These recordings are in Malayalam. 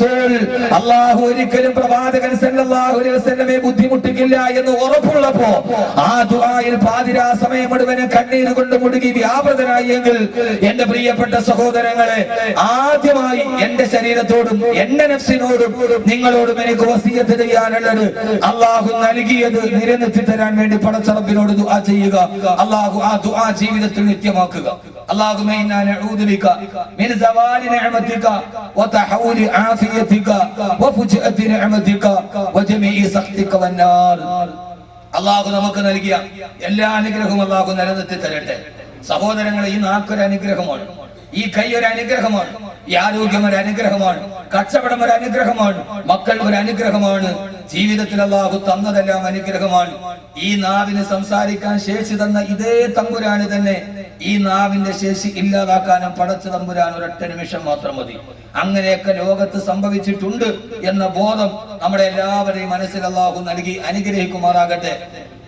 റസൂൽ അല്ലാഹു ഒരിക്കലും പ്രവാചകൻ സല്ലല്ലാഹു അലൈഹി വസല്ലമയെ ബുദ്ധിമുട്ടിക്കില്ല എന്ന് ഉറപ്പുള്ളപ്പോ ആ ദുആയിൽ പാതിരാ സമയം മുഴുവനും കണ്ണീർ കൊണ്ട് മുഴുകി വ്യാപൃതനായി എങ്കിൽ എന്റെ പ്രിയപ്പെട്ട സഹോദരങ്ങളെ, ആദ്യമായി എന്റെ ശരീരത്തോടും എന്റെ നഫ്സിനോടും നിങ്ങളോടും എനിക്ക് വസിയത്ത് ചെയ്യാനുള്ളത്, അല്ലാഹു നൽകിയത് നിലനിർത്തി തരാൻ വേണ്ടി പടച്ച റബ്ബിനോട് ദുആ ചെയ്യുക. അല്ലാഹു ആ ദുആ ജീവിതത്തിൽ നിത്യമാക്കുക. اللهم إنا نعوذ بك من زوال نعمتك وتحول عافيتك وفجأة نعمتك وجميع سخطك والنار. അല്ലാഹു നമുക്ക് നൽകിയ എല്ലാ അനുഗ്രഹവും അല്ലാഹു നിലനിർത്തി തരട്ടെ. സഹോദരങ്ങളെ, ഈ നാക്കൊരു അനുഗ്രഹമാണ്, ഈ കൈ ഒരു അനുഗ്രഹമാണ്, ഈ ആരോഗ്യം ഒരു അനുഗ്രഹമാണ്, കച്ചവടം ഒരു അനുഗ്രഹമാണ്, മക്കൾ ഒരു അനുഗ്രഹമാണ്. ജീവിതത്തിൽ അല്ലാഹു തന്നതെല്ലാം അനുഗ്രഹമാണ്. ഈ നാവിന് സംസാരിക്കാൻ ശേഷി തന്ന ഇതേ തമ്പുരാന് തന്നെ ഈ നാവിന്റെ ശേഷി ഇല്ലാതാക്കാനും പടച്ച തമ്പുരാൻ ഒരൊറ്റ നിമിഷം മാത്രം മതി. അങ്ങനെയൊക്കെ ലോകത്ത് സംഭവിച്ചിട്ടുണ്ട് എന്ന ബോധം നമ്മുടെ എല്ലാവരെയും മനസ്സിൽ അല്ലാഹു നൽകി അനുഗ്രഹിക്കുമാറാകട്ടെ.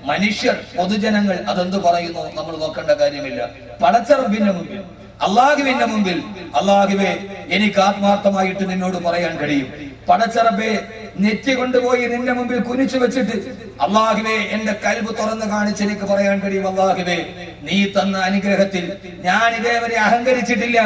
മനുഷ്യർ, പൊതുജനങ്ങൾ അതെന്ത് പറയുന്നു നമ്മൾ നോക്കേണ്ട കാര്യമില്ല. പടച്ച റബ്ബിന്റെ മുമ്പിൽ, അല്ലാഹുവിന്റെ മുമ്പിൽ, അല്ലാഹുവേ എനിക്ക് ആത്മാർത്ഥമായിട്ട് നിന്നോട് പറയാൻ കഴിയും. പടച്ച റബ്ബേ, നെറ്റി കൊണ്ടുപോയി നിന്റെ മുമ്പിൽ കുനിച്ചു വെച്ചിട്ട് അല്ലാഹുവേ എന്റെ കൽബ് തുറന്നു കാണിച്ച് എനിക്ക് പറയാൻ കഴിയും, അല്ലാഹുവേ നീ തന്ന അനുഗ്രഹത്തിൽ ഞാൻ ഇതേവരെ അഹങ്കരിച്ചിട്ടില്ല.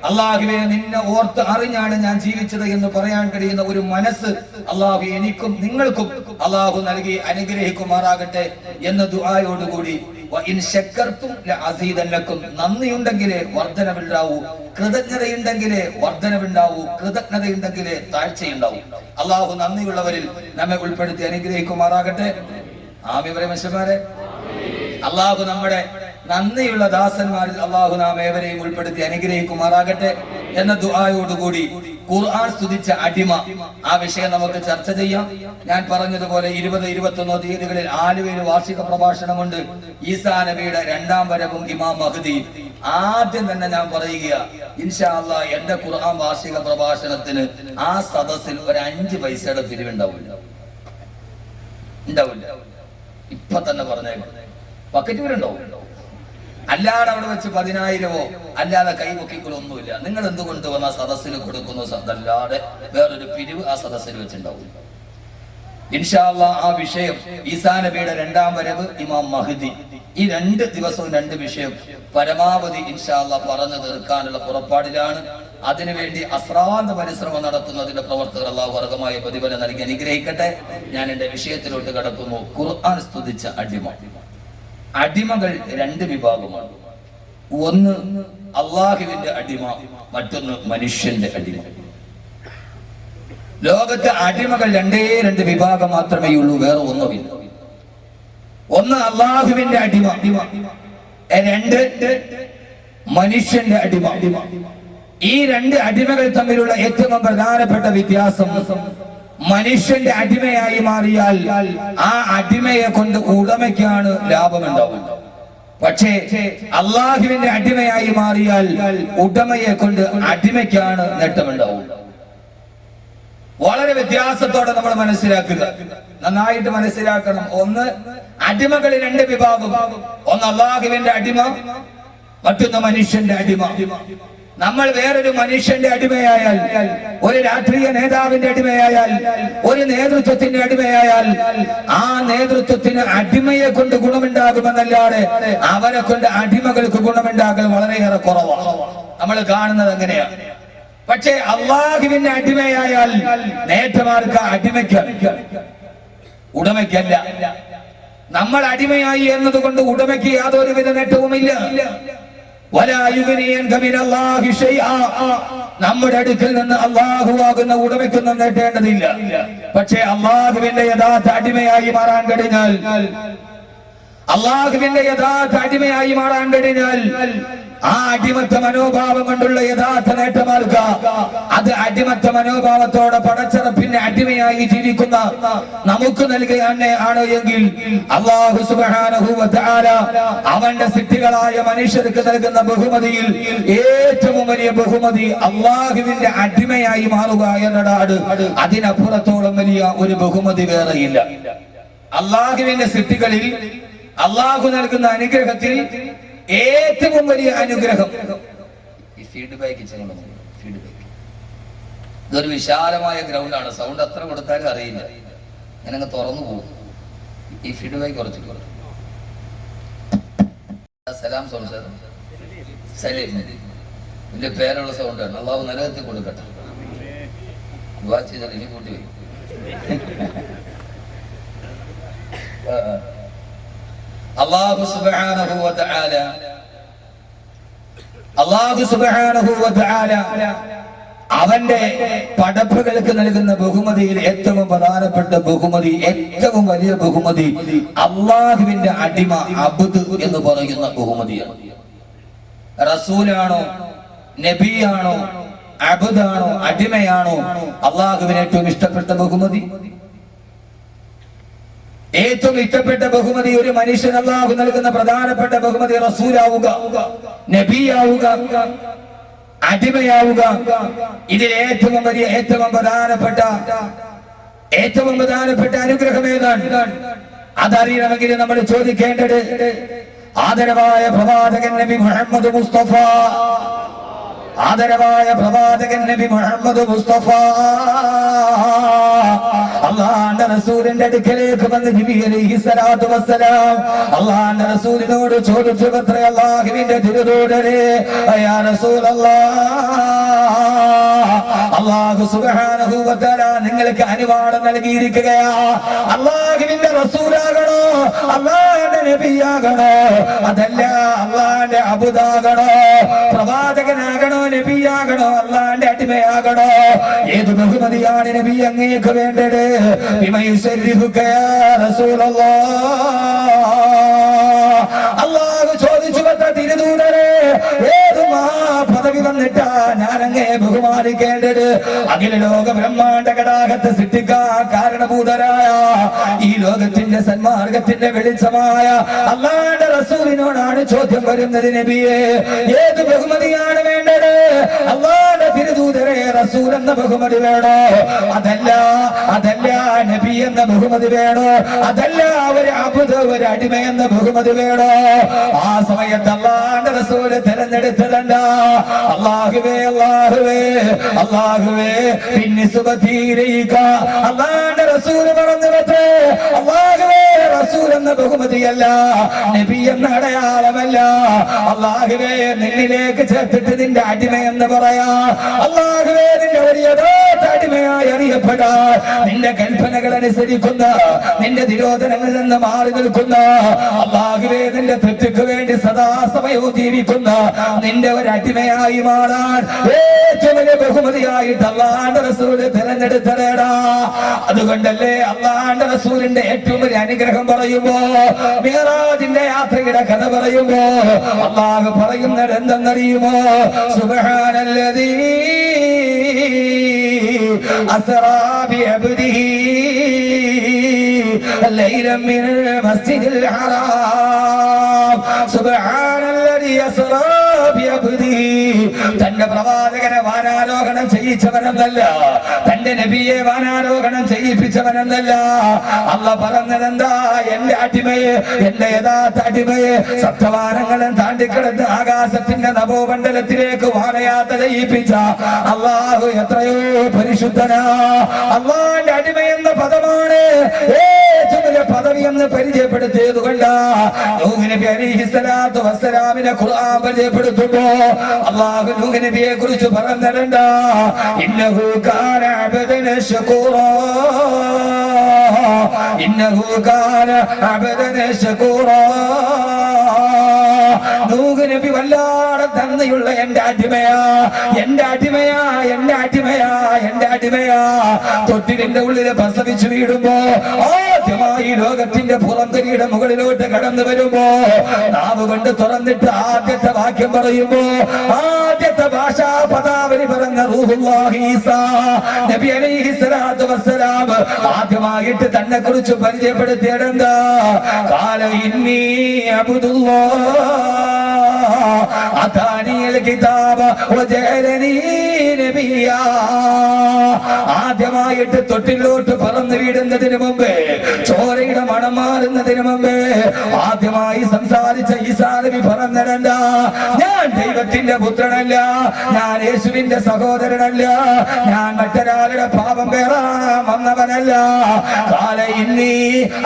അല്ലാഹുവേ നിന്നെ ഓർത്ത് അറിഞ്ഞാണ് ഞാൻ ജീവിച്ചത് എന്ന് പറയാൻ കഴിയുന്ന ഒരു മനസ്സ് അല്ലാഹു എനിക്കും നിങ്ങൾക്കും അല്ലാഹു നൽകി അനുഗ്രഹിക്കുമാറാകട്ടെ എന്ന ദുആയോടുകൂടി നന്ദിയുണ്ടെങ്കിലേ വർധനവുണ്ടാവൂ, കൃതജ്ഞതയുണ്ടെങ്കിലേ വർധനവുണ്ടാവൂ, കൃതജ്ഞതയുണ്ടെങ്കിലേ താഴ്ചയുണ്ടാവൂ. അല്ലാഹു നന്ദിയുള്ളവരിൽ നമ്മെ ഉൾപ്പെടുത്തി അനുഗ്രഹിക്കുമാറാകട്ടെ. ആമീൻ മനുഷ്യന്മാരെ. അല്ലാഹു നമ്മുടെ നന്ദിയുള്ള ദാസന്മാരിൽ അല്ലാഹു നാം ഏവരെയും ഉൾപ്പെടുത്തി അനുഗ്രഹിക്കുമാറാകട്ടെ എന്ന ദുആയോടുകൂടി ഖുർആൻ സ്തുതിച്ച അടിമ, ആ വിഷയം നമുക്ക് ചർച്ച ചെയ്യാം. ഞാൻ പറഞ്ഞതുപോലെ 20-21 തീയതികളിൽ ആലുവയിൽ വാർഷിക പ്രഭാഷണമുണ്ട്. ഈസാ നബിയുടെ 2ാം വരവും ഇമാം മഹ്ദി. ആദ്യം തന്നെ ഞാൻ പറയുക, ഇൻഷാ അല്ലാഹ് എന്റെ ഖുർആൻ വാർഷിക പ്രഭാഷണത്തിന് ആ സദസ്സിൽ ഒരു 5 പൈസയുടെ പിരിവുണ്ടാവില്ല. ഇപ്പൊ തന്നെ പറഞ്ഞേക്കും, ബക്കറ്റ് വീരുണ്ടാവും. അല്ലാതെ അവിടെ വെച്ച് 10,000 അല്ലാതെ കൈപൊക്കിക്കൊള്ളൊന്നുമില്ല. നിങ്ങൾ എന്തുകൊണ്ട് വന്ന സദസ്സിൽ കൊടുക്കുന്നു, അതല്ലാതെ വേറൊരു പിരിവ് ആ സദസ്സിൽ വെച്ചിട്ടുണ്ടാവും. ഇൻഷാ അല്ലാഹ് ആ വിഷയം ഈസാ നബിയുടെ 2ാം വരവ്, ഇമാം മഹ്ദി, ഈ 2 ദിവസവും 2 വിഷയം പരമാവധി ഇൻഷാ അല്ലാഹ് പറഞ്ഞു തീർക്കാനുള്ള പുറപ്പാടിലാണ്. അതിനുവേണ്ടി അശ്രാന്ത പരിശ്രമം നടത്തുന്നതിന്റെ പ്രവർത്തകർ അല്ലാഹു വർഗമായ പ്രതിഫലം നൽകി അനുഗ്രഹിക്കട്ടെ. ഞാൻ എന്റെ വിഷയത്തിലോട്ട് കടക്കുന്നു. ഖുർആൻ സ്തുതിച്ച അടിമ. അടിമകൾ 2 വിഭാഗമാണ്. ഒന്ന് അല്ലാഹുവിന്റെ അടിമ, മറ്റൊന്ന് മനുഷ്യന്റെ അടിമ. ലോകത്തെ അടിമകൾ 2 വിഭാഗം മാത്രമേ ഉള്ളൂ, വേറെ ഒന്നുമില്ല. ഒന്ന് അല്ലാഹുവിന്റെ അടിമ, 2 മനുഷ്യന്റെ അടിമ. ഈ 2 അടിമകൾ തമ്മിലുള്ള ഏറ്റവും പ്രധാനപ്പെട്ട വ്യത്യാസം, മനുഷ്യന്റെ അടിമയായി മാറിയാൽ ആ അടിമയെ കൊണ്ട് ഉടമയ്ക്കാണ് ലാഭമുണ്ടാവുക. പക്ഷേ അല്ലാഹുവിന്റെ അടിമയായി മാറിയാൽ ഉടമയെ കൊണ്ട് അടിമയ്ക്കാണ് നേട്ടമുണ്ടാവുക. വളരെ വ്യത്യാസത്തോടെ നമ്മൾ മനസ്സിലാക്കുക, നന്നായിട്ട് മനസ്സിലാക്കണം. ഒന്ന് അടിമകളിൽ 2 വിഭാഗം. ഒന്ന് അല്ലാഹുവിന്റെ അടിമ, മറ്റൊന്ന് മനുഷ്യന്റെ അടിമ. നമ്മൾ വേറൊരു മനുഷ്യന്റെ അടിമയായാൽ, ഒരു രാഷ്ട്രീയ നേതാവിന്റെ അടിമയായാൽ, ഒരു നേതൃത്വത്തിന്റെ അടിമയായാൽ, ആ നേതൃത്വത്തിന് അടിമയെ കൊണ്ട് ഗുണമുണ്ടാകുമെന്നല്ലാതെ അവരെ കൊണ്ട് അടിമകൾക്ക് ഗുണമുണ്ടാകൽ വളരെയേറെ കുറവാണ്. നമ്മൾ കാണുന്നത് അങ്ങനെയാണ്. പക്ഷേ അല്ലാഹുവിന്റെ അടിമയായാൽ നേട്ടമാർക്ക് അടിമയ്ക്ക്, ഉടമയ്ക്കല്ല. നമ്മൾ അടിമയായി എന്നതുകൊണ്ട് ഉടമയ്ക്ക് യാതൊരുവിധ നേട്ടവുമില്ല. നമ്മുടെ അടുക്കൽ നിന്ന് അല്ലാഹുവാകുന്ന ഉടമയ്ക്കൊന്നും നേട്ടേണ്ടതില്ല. പക്ഷേ അല്ലാഹുവിന്റെ യഥാർത്ഥ അടിമയായി മാറാൻ കഴിഞ്ഞാൽ, അല്ലാഹുവിന്റെ യഥാർത്ഥ അടിമയായി മാറാൻ കഴിഞ്ഞാൽ ആ അടിമത്ത മനോഭാവം കൊണ്ടുള്ള യഥാർത്ഥ നേട്ടമാർക്ക, അത് അടിമത്ത മനോഭാവത്തോടെ പടച്ചറപ്പിന്റെ അടിമയായി ജീവിക്കുന്ന നമുക്ക് നൽകുകയാണ് എങ്കിൽ അല്ലാഹു സുബ്ഹാനഹു വ തആല അവന്റെ സൃഷ്ടികളായ മനുഷ്യർക്ക് നൽകുന്ന ബഹുമതിയിൽ ഏറ്റവും വലിയ ബഹുമതി അല്ലാഹുവിന്റെ അടിമയായി മാറുക എന്നതാണ്. അതിനപ്പുറത്തോളം വലിയ ഒരു ബഹുമതി വേറെയില്ല. അല്ലാഹുവിന്റെ സൃഷ്ടികളിൽ അല്ലാഹു നൽകുന്ന അനുഗ്രഹത്തിൽ ഏറ്റവും വലിയ അനുഗ്രഹം, ഈ ഫീഡ്ബാക്ക് ഇതൊരു വിശാലമായ ഗ്രൗണ്ടാണ്. സൗണ്ട് അത്ര കൊടുത്താലും അറിയില്ല, ഞാനങ്ങ് തുറന്നു പോകും. ഈ ഫീഡ്ബാക്ക് കുറച്ച് സലാം സൗണ്ട് സലീം വലിയ പേരുള്ള സൗണ്ടാണ്. അള്ളാഹു നരകത്തിൽ കൊടുക്കട്ടെ. ദുആ ചെയ്താൽ ഇനി കൂട്ടി വരും. അല്ലാഹു സുബ്ഹാനഹു വ തആല അവന്റെ പടപ്പുകൾക്ക് നൽകുന്ന ബഹുമതിയിൽ ഏറ്റവും പ്രധാനപ്പെട്ട ബഹുമതി, ഏറ്റവും വലിയ ബഹുമതി അള്ളാഹുവിന്റെ അടിമ, അബ്ദ് എന്ന് പറയുന്ന ബഹുമതിയാണ്. റസൂലാണോ, നബിയാണോ, അബ്ദാണോ, അടിമയാണോ അള്ളാഹുവിന് ഏറ്റവും ഇഷ്ടപ്പെട്ട ബഹുമതി? ഏറ്റവും ഇഷ്ടപ്പെട്ട ബഹുമതി ഒരു മനുഷ്യൻ അള്ളാഹു നൽകുന്ന പ്രധാനപ്പെട്ട ബഹുമതി റസൂലാവുക, നബിയാവുക, അടിമയാവുക. ഇതിൽ ഏറ്റവും വലിയ ഏറ്റവും പ്രധാനപ്പെട്ട അനുഗ്രഹം ഏതാണ്? അതറിയണമെങ്കിൽ നമ്മൾ ചോദിക്കേണ്ടത് ആദരവായ പ്രവാചകൻ നബി മുഹമ്മദ് മുസ്തഫ, ആദരവായ പ്രവാചകൻ നബി മുഹമ്മദ് മുസ്തഫ അള്ളാഹുവിന്റെ റസൂലിന്റെ അടുക്കലേക്ക് വന്ന് നബി അലൈഹി സ്വലാത്തു വസ്സലാം അള്ളാഹുവിന്റെ റസൂലിനോട് ചോദിച്ചു, അത്രേ അള്ളാഹുവിന്റെ തിരുദൂതരേ, യാ റസൂലല്ലാഹ്, അല്ലാഹു സുബ്ഹാനഹു വ തആല നിങ്ങൾക്ക് അനുവാദം നൽകിയിരിക്കുകയാ. അള്ളാഹുവിന്റെ റസൂലാകണോ, അള്ളാഹുവിന്റെ നബിയാകണോ, അതല്ല അള്ളാഹുവിന്റെ അബ്ദാകണോ, പ്രവാചകനാകണോ, നബിയാകണോ, അള്ളാഹുവിന്റെ അടിമയാകണോ? ഏത് ബഹുമതിയാണ് നബി അങ്ങേക്ക് വേണ്ടത്? അള്ളാഹു ചോദിച്ചു, തിരുദൂതരെ, ഏത് പദവി വന്നിട്ടാ ഞാൻ അങ്ങേ ബഹുമാനിക്കേണ്ടത്? അഖില ലോക ബ്രഹ്മാണ്ഡ ഘടാകത്തെ സൃഷ്ടിക്കാൻ കാരണഭൂതരായ ഈ ലോകത്തിന്റെ സന്മാർഗത്തിന്റെ വെളിച്ചമായ അള്ളാഹുവിന്റെ റസൂലിനോടാണ് ചോദ്യം വരുന്നത്. നബിയെ, ഏത് ബഹുമതിയാണ് വേണ്ടത്? അള്ളാഹുവിന്റെ തിരുദൂതരെ, റസൂൽ എന്ന ബഹുമതി വേണോ? അതല്ല നബി എന്ന ബഹുമതി വേണോ? അതല്ല ഒരു അബ്ദ്, ഒരു അടിമ എന്ന ബഹുമതി വേണോ? ആ സമയത്ത് അള്ളാഹുവിന്റെ റസൂല് തിരഞ്ഞെടുത്തതല്ല, അല്ലാഹുവേ അല്ലാഹുവേ അല്ലാഹുവേ പിന്നിസുബതീരയിക. അള്ളാഹുവിന്റെ റസൂല് പറഞ്ഞു, അല്ലാഹുവേ, റസൂൽ എന്ന ബഹുമതിയല്ല, നബി എന്ന അടയാളമല്ല. അല്ലാഹുവേ, നിന്നിലേക്ക് ചേർത്തിട്ട് നിന്റെ അടിമ എന്ന് പറയാ. അല്ലാഹുവേ, നിന്റെ ഒരു യഥാർത്ഥ അടിമയായി അറിയപ്പെടാ, നിന്റെ കൽപ്പനകൾ അനുസരിക്കുന്ന, നിന്റെ നിരോധനങ്ങളിൽ നിന്ന് മാറി നിൽക്കുന്ന, അല്ലാഹുവേ, നിന്റെ തൃപ്തിക്ക് വേണ്ടി സദാസമയവും ജീവിക്കുന്ന നിന്റെ ഒരു അടിമയായി മാറാൻ ഏറ്റവും വലിയ ബഹുമതിയായിട്ട് അള്ളാഹുവിന്റെ റസൂല് തിരഞ്ഞെടുത്തതേടാ. അതുകൊണ്ടല്ലേ അള്ളാഹുവിന്റെ റസൂലിന്റെ ഏറ്റവും വലിയ അനുഗ്രഹം പറയുമ്പോ, മിഅ്റാജിന്റെ യാത്രയുടെ കഥ പറയുമ്പോ അള്ളാഹു പറയുന്നത് എന്തെന്നറിയുമോ? സുബ്ഹാനല്ലദീ അസ്റാ ബിഅബ്ദിഹി ലൈലൻ മിനൽ മസ്ജിദിൽ ഹറാം. സുബ്ഹാനല്ലദീ അസ്റാ ബിഅബ്ദിഹി. തന്റെ പ്രവാചകനെ വാനാരോഹണം ചെയ്യിച്ചവനെന്നല്ല, തന്റെ നബിയെ വാനാരോഹണം ചെയ്യിപ്പിച്ചവനെന്നല്ല. അല്ലാഹു പറഞ്ഞതെന്താ? എന്റെ അടിമയെ, എന്റെ യഥാർത്ഥ അടിമയെ സപ്തവാനങ്ങളും താണ്ടിക്കിടന്ന് ആകാശത്തിന്റെ നഭോമണ്ഡലത്തിലേക്ക് വാനയാത്ര ചെയ്യിപ്പിച്ച അല്ലാഹു എത്രയോ പരിശുദ്ധനാ. അള്ളാഹുവിന്റെ അടിമ എന്ന പദമാണ് ഏറ്റവും വലിയ പദവി എന്ന് പരിചയപ്പെടുത്തിയത് കൊണ്ട് നൂഹ് നബി അലൈഹി സ്വലാത്തു വസ്സലാമിനെ ഖുർആൻ പരിചയപ്പെടുത്തുമ്പോ അല്ലാഹു നൂഹ് നബിയെ കുറിച്ച് പറഞ്ഞിട്ടുണ്ട്, ഇന്നഹു കാന അബ്ദൻ ശകൂറാ, ഇന്നഹു കാന അബ്ദൻ ശകൂറാ. നൂഹ് നബി വല്ലാതെ നന്ദിയുള്ള എന്റെ അടിമയാ, എന്റെ അടിമയാ, എന്റെ അടിമയാ, എന്റെ അടിമയാ. തൊട്ടിലിന്റെ ഉള്ളിൽ പ്രസവിച്ചു വീടുമ്പോ ആദ്യമായി ലോകത്തിന്റെ പുറംതരിയുടെ മുകളിലോട്ട് കടന്നു വരുമ്പോ നാവ് കൊണ്ട് തുറന്നിട്ട് ആദ്യത്തെ വാക്യം പറയുമ്പോ ആദ്യത്തെ ഭാഷാ പദാവലി പറഞ്ഞ റൂഹുല്ലാഹി ഈസാ നബി അലൈഹി സ്വലാത്തു വസ്സലാം ആദ്യമായിട്ട് തന്നെ കുറിച്ച് പരിചയപ്പെടുത്തിയതെന്താ? ഖാല ഇന്നി അബ്ദുല്ലാഹ് അതാനിയൽ കിതാബ വജഅലനീ നബിയാ. ആദ്യമായിട്ട് തൊട്ടിലോട്ട് പറന്നു വീടുന്നതിന് മുമ്പ്, ചോരയുടെ മണം മാറുന്നതിന് മുമ്പ് ആദ്യമായി സംസാരിച്ച ഈസാ നബി പറഞ്ഞിടണ്ട, ഞാൻ ദൈവത്തിന്റെ പുത്രനല്ല, ഞാൻ യേശുവിന്റെ സഹോദരനല്ല, ഞാൻ മറ്റൊരാളുടെ പാപം പേറാൻ വന്നവനല്ല. ഖാല ഇന്നി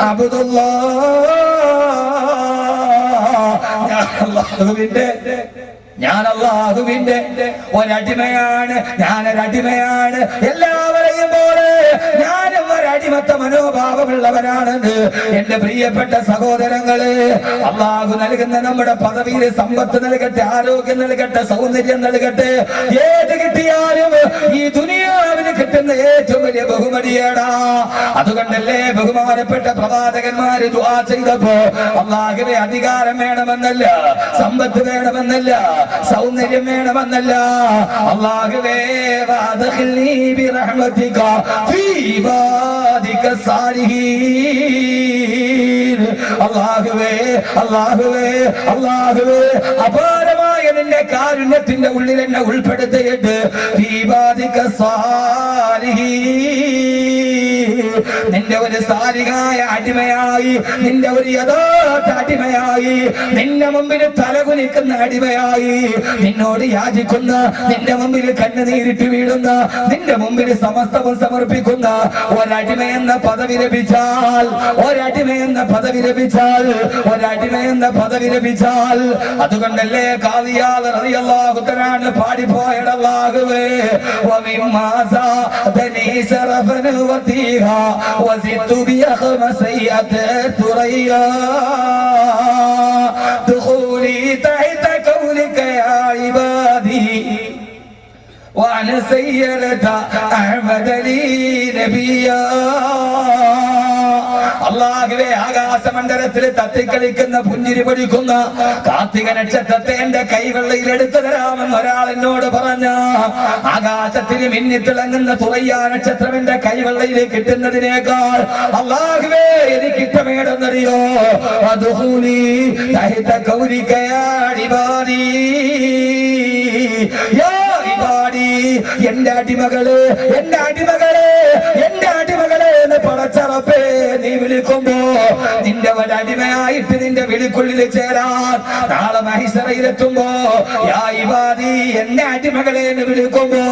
അബ്ദുല്ലാഹ്, ഞാൻ അല്ലാഹുവിന്റെ ഒരടിമയാണ്, ഞാനൊരടിമയാണ്. എല്ലാവരെയും പോലെ ഞാനും ഒരടിമത്ത മനോഭാവമുള്ളവരാണെന്ന് എന്റെ പ്രിയപ്പെട്ട സഹോദരങ്ങള്. അല്ലാഹു നൽകുന്ന നമ്മുടെ പദവിയിൽ സമ്പത്ത് നൽകട്ടെ, ആരോഗ്യം നൽകട്ടെ, സൗന്ദര്യം നൽകട്ടെ. ഏത് കിട്ടിയാലും ഈ ദുനിയാവിന് കിട്ടുന്ന ഏറ്റവും വലിയ ബഹുമതിയാടാ. അതുകൊണ്ടല്ലേ ബഹുമാനപ്പെട്ട പ്രവാചകന്മാര് ദുആ ചെയ്തപ്പോ അല്ലാഹുവേ അധികാരം വേണമെന്നല്ല, സമ്പത്ത് വേണമെന്നല്ല, സൗന്ദര്യം വേണമെന്നല്ല, അല്ലാഹുവേ വഅദ്ഖിൽനീ ബിറഹ്മതിക ഫീ ഇബാദിക സാലിഹീൻ. അല്ലാഹുവേ അല്ലാഹുവേ അല്ലാഹുവേ അപാരമായ നിന്റെ കാരുണ്യത്തിന്റെ ഉള്ളിൽ എന്നെ ഉൾപ്പെടുത്തിയിട്ട് ഫീ ഇബാദിക സാലിഹീൻ, നിന്റെ ഒരു സാലിഹായ അടിമയായി, നിന്റെ ഒരു യഥാർത്ഥ അടിമയായി, നിന്റെ മുമ്പിൽ തലകുനിക്കുന്ന അടിമയായി, നിന്നോട് യാചിക്കുന്ന, നിന്റെ മുമ്പിൽ കണ്ണുനീരിട്ട് വീഴുന്ന, നിന്റെ മുമ്പിൽ സമസ്തവും സമർപ്പിക്കുന്ന ഒരടിമയെന്ന പദവി ലഭിച്ചാൽ, ഒരടിമയെന്ന പദവി ലഭിച്ചാൽ, ഒരടിമയെന്ന പദവി ലഭിച്ചാൽ, അതുകൊണ്ടല്ലേ ഖാദിയാദ് റളിയല്ലാഹു തആല പാടിപ്പോയത് അല്ലാഹുവേ വമിമ്മാ സാദനി ശറഫൻ വതീഹാ വസിതു ബിഖമസയ്യത തുറയ്യാ ദഖൂലി തഹത قولك يا عبادي وأنا سيرت أحمد لي نبيا. അല്ലാഹുവേ ആകാശമണ്ഡലത്തിൽ തത്തിക്കളിക്കുന്ന പുഞ്ചിരി പൊടിക്കുന്ന കാർത്തിക നക്ഷത്രത്തെ എന്റെ കൈവെള്ളയിൽ എടുത്തു തരാമെന്ന് ഒരാൾ എന്നോട് പറഞ്ഞ, ആകാശത്തിന് മിന്നിത്തിളങ്ങുന്ന തുറയ്യാ നക്ഷത്രം എന്റെ കൈവെള്ളയിൽ കിട്ടുന്നതിനേക്കാൾ അല്ലാഹുവേ എനിക്ക് ഇഷ്ടമേടെന്നറിയോ? അദ്ഖൂലി തഹത ഖൗലിക യാ ഇബാദി, യാ ഇബാദി, എന്റെ അടിമകളെ, എന്റെ അടിമകളെ, എന്റെ അടിമകളെ എന്ന് പടച്ചറപ്പേ നീ വിളിക്കുമ്പോ നിന്റെ ഒരടിമയായിട്ട് നിന്റെ വിളിക്കുള്ളിൽ ചേരാൻ നാളെ മഹിശറയിലെത്തുമ്പോ യാ ഇബാദി, എന്നെ അടിമകളെ എന്ന് വിളിക്കുമ്പോ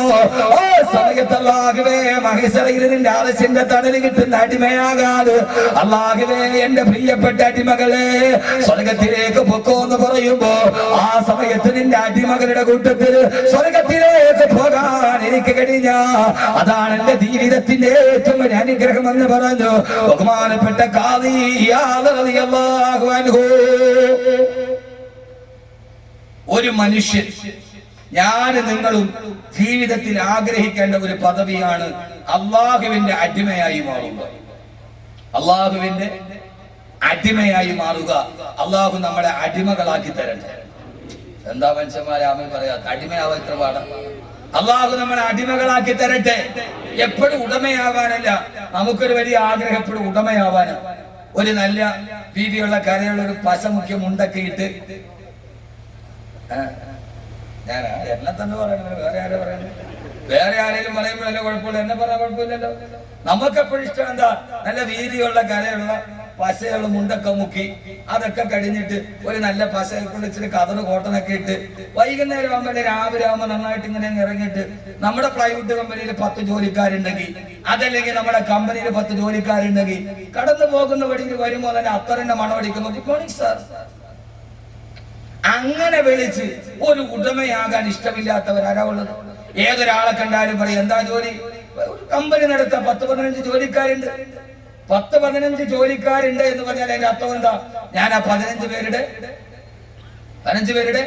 ഓ സമയത്ത് അല്ലാഹുവേ മഹിശറയിൽ നിന്റെ ആലസ്യന്റെ തണല് കിട്ടുന്ന അടിമയാകാതെ അല്ലാഹുവേ എന്റെ പ്രിയപ്പെട്ട അടിമകളെ സ്വർഗത്തിലേക്ക് പൊക്കോ എന്ന് പറയുമ്പോ ആ സമയത്ത് നിന്റെ അടിമകളുടെ കൂട്ടത്തിൽ സ്വർഗത്തിലേക്ക് പോകാൻ എനിക്ക് കഴിഞ്ഞ, അതാണ് എന്റെ ജീവിതത്തിന്റെ ഏറ്റവും വലിയ അനുഗ്രഹം എന്ന് പറഞ്ഞു ബഹുമാനപ്പെട്ട ഖാദി ഇയാദ് റളിയല്ലാഹു അൻഹു. ഒരു മനുഷ്യൻ, ഞാൻ നിങ്ങളും ജീവിതത്തിൽ ആഗ്രഹിക്കേണ്ട ഒരു പദവിയാണ് അല്ലാഹുവിന്റെ അടിമയായി മാറുക. അല്ലാഹുവിന്റെ അടിമയായി മാറുക. അല്ലാഹു നമ്മളെ അടിമകളാക്കി തരട്ടെ. എന്താ മനുഷ്യന്മാരെ ആമേൻ പറയാത്ത? അടിമയാവാൻ ഇത്ര പാടാ? അല്ലാഹു നമ്മളെ അടിമകളാക്കി തരട്ടെ. എപ്പോഴും ഉടമയാവാനല്ല, നമുക്കൊരു വലിയ ആഗ്രഹം എപ്പോഴും ഉടമയാവാനാ. ഒരു നല്ല വീതിയുള്ള കരയുള്ള ഒരു പശമുഖ്യ മുണ്ടൊക്കെ ഇട്ട്, ഞാൻ എന്നെ തന്നെ പറയണത്, വേറെ ആരെ പറയണത്? വേറെ ആരെങ്കിലും പറയുമ്പോഴല്ലേ കുഴപ്പമില്ല, എന്നെ പറഞ്ഞാൽ കുഴപ്പമില്ലല്ലോ. നമുക്കെപ്പോഴും ഇഷ്ടം എന്താ? നല്ല വീതിയുള്ള കരയുള്ള പശയുള്ള മുണ്ടൊക്കെ മുക്കി അതൊക്കെ കഴിഞ്ഞിട്ട് ഒരു നല്ല പശയൊക്കെ കൊണ്ട് ഇച്ചിരി കതറ് കോട്ടനൊക്കെ ഇട്ട് വൈകുന്നേരം ആകുമ്പോൾ രാവിലെ ആകുമ്പോൾ നന്നായിട്ട് ഇങ്ങനെ ഇറങ്ങിയിട്ട് നമ്മുടെ പ്ലൈവുഡ് കമ്പനിയിൽ 10 ജോലിക്കാരുണ്ടെങ്കിൽ, അതല്ലെങ്കിൽ നമ്മുടെ കമ്പനിയിൽ 10 ജോലിക്കാരുണ്ടെങ്കിൽ കടന്നു പോകുന്ന വഴിയിൽ വരുമ്പോൾ തന്നെ അത്തറിന്റെ മണമടിക്കുമ്പോൾ ഗുഡ് മോർണിംഗ് സാർ അങ്ങനെ വിളിച്ച് ഒരു ഉടമയാകാൻ ഇഷ്ടമില്ലാത്തവരാരാ ഉള്ളത്? ഏതൊരാളെ കണ്ടാലും പറയും എന്താ ജോലി? ഒരു കമ്പനി നടത്താൻ 10-15 ജോലിക്കാരുണ്ട്. 10-15 ജോലിക്കാരുണ്ട് എന്ന് പറഞ്ഞാൽ അതിന്റെ അർത്ഥം എന്താ? ഞാൻ ആ 15 പേരുടെ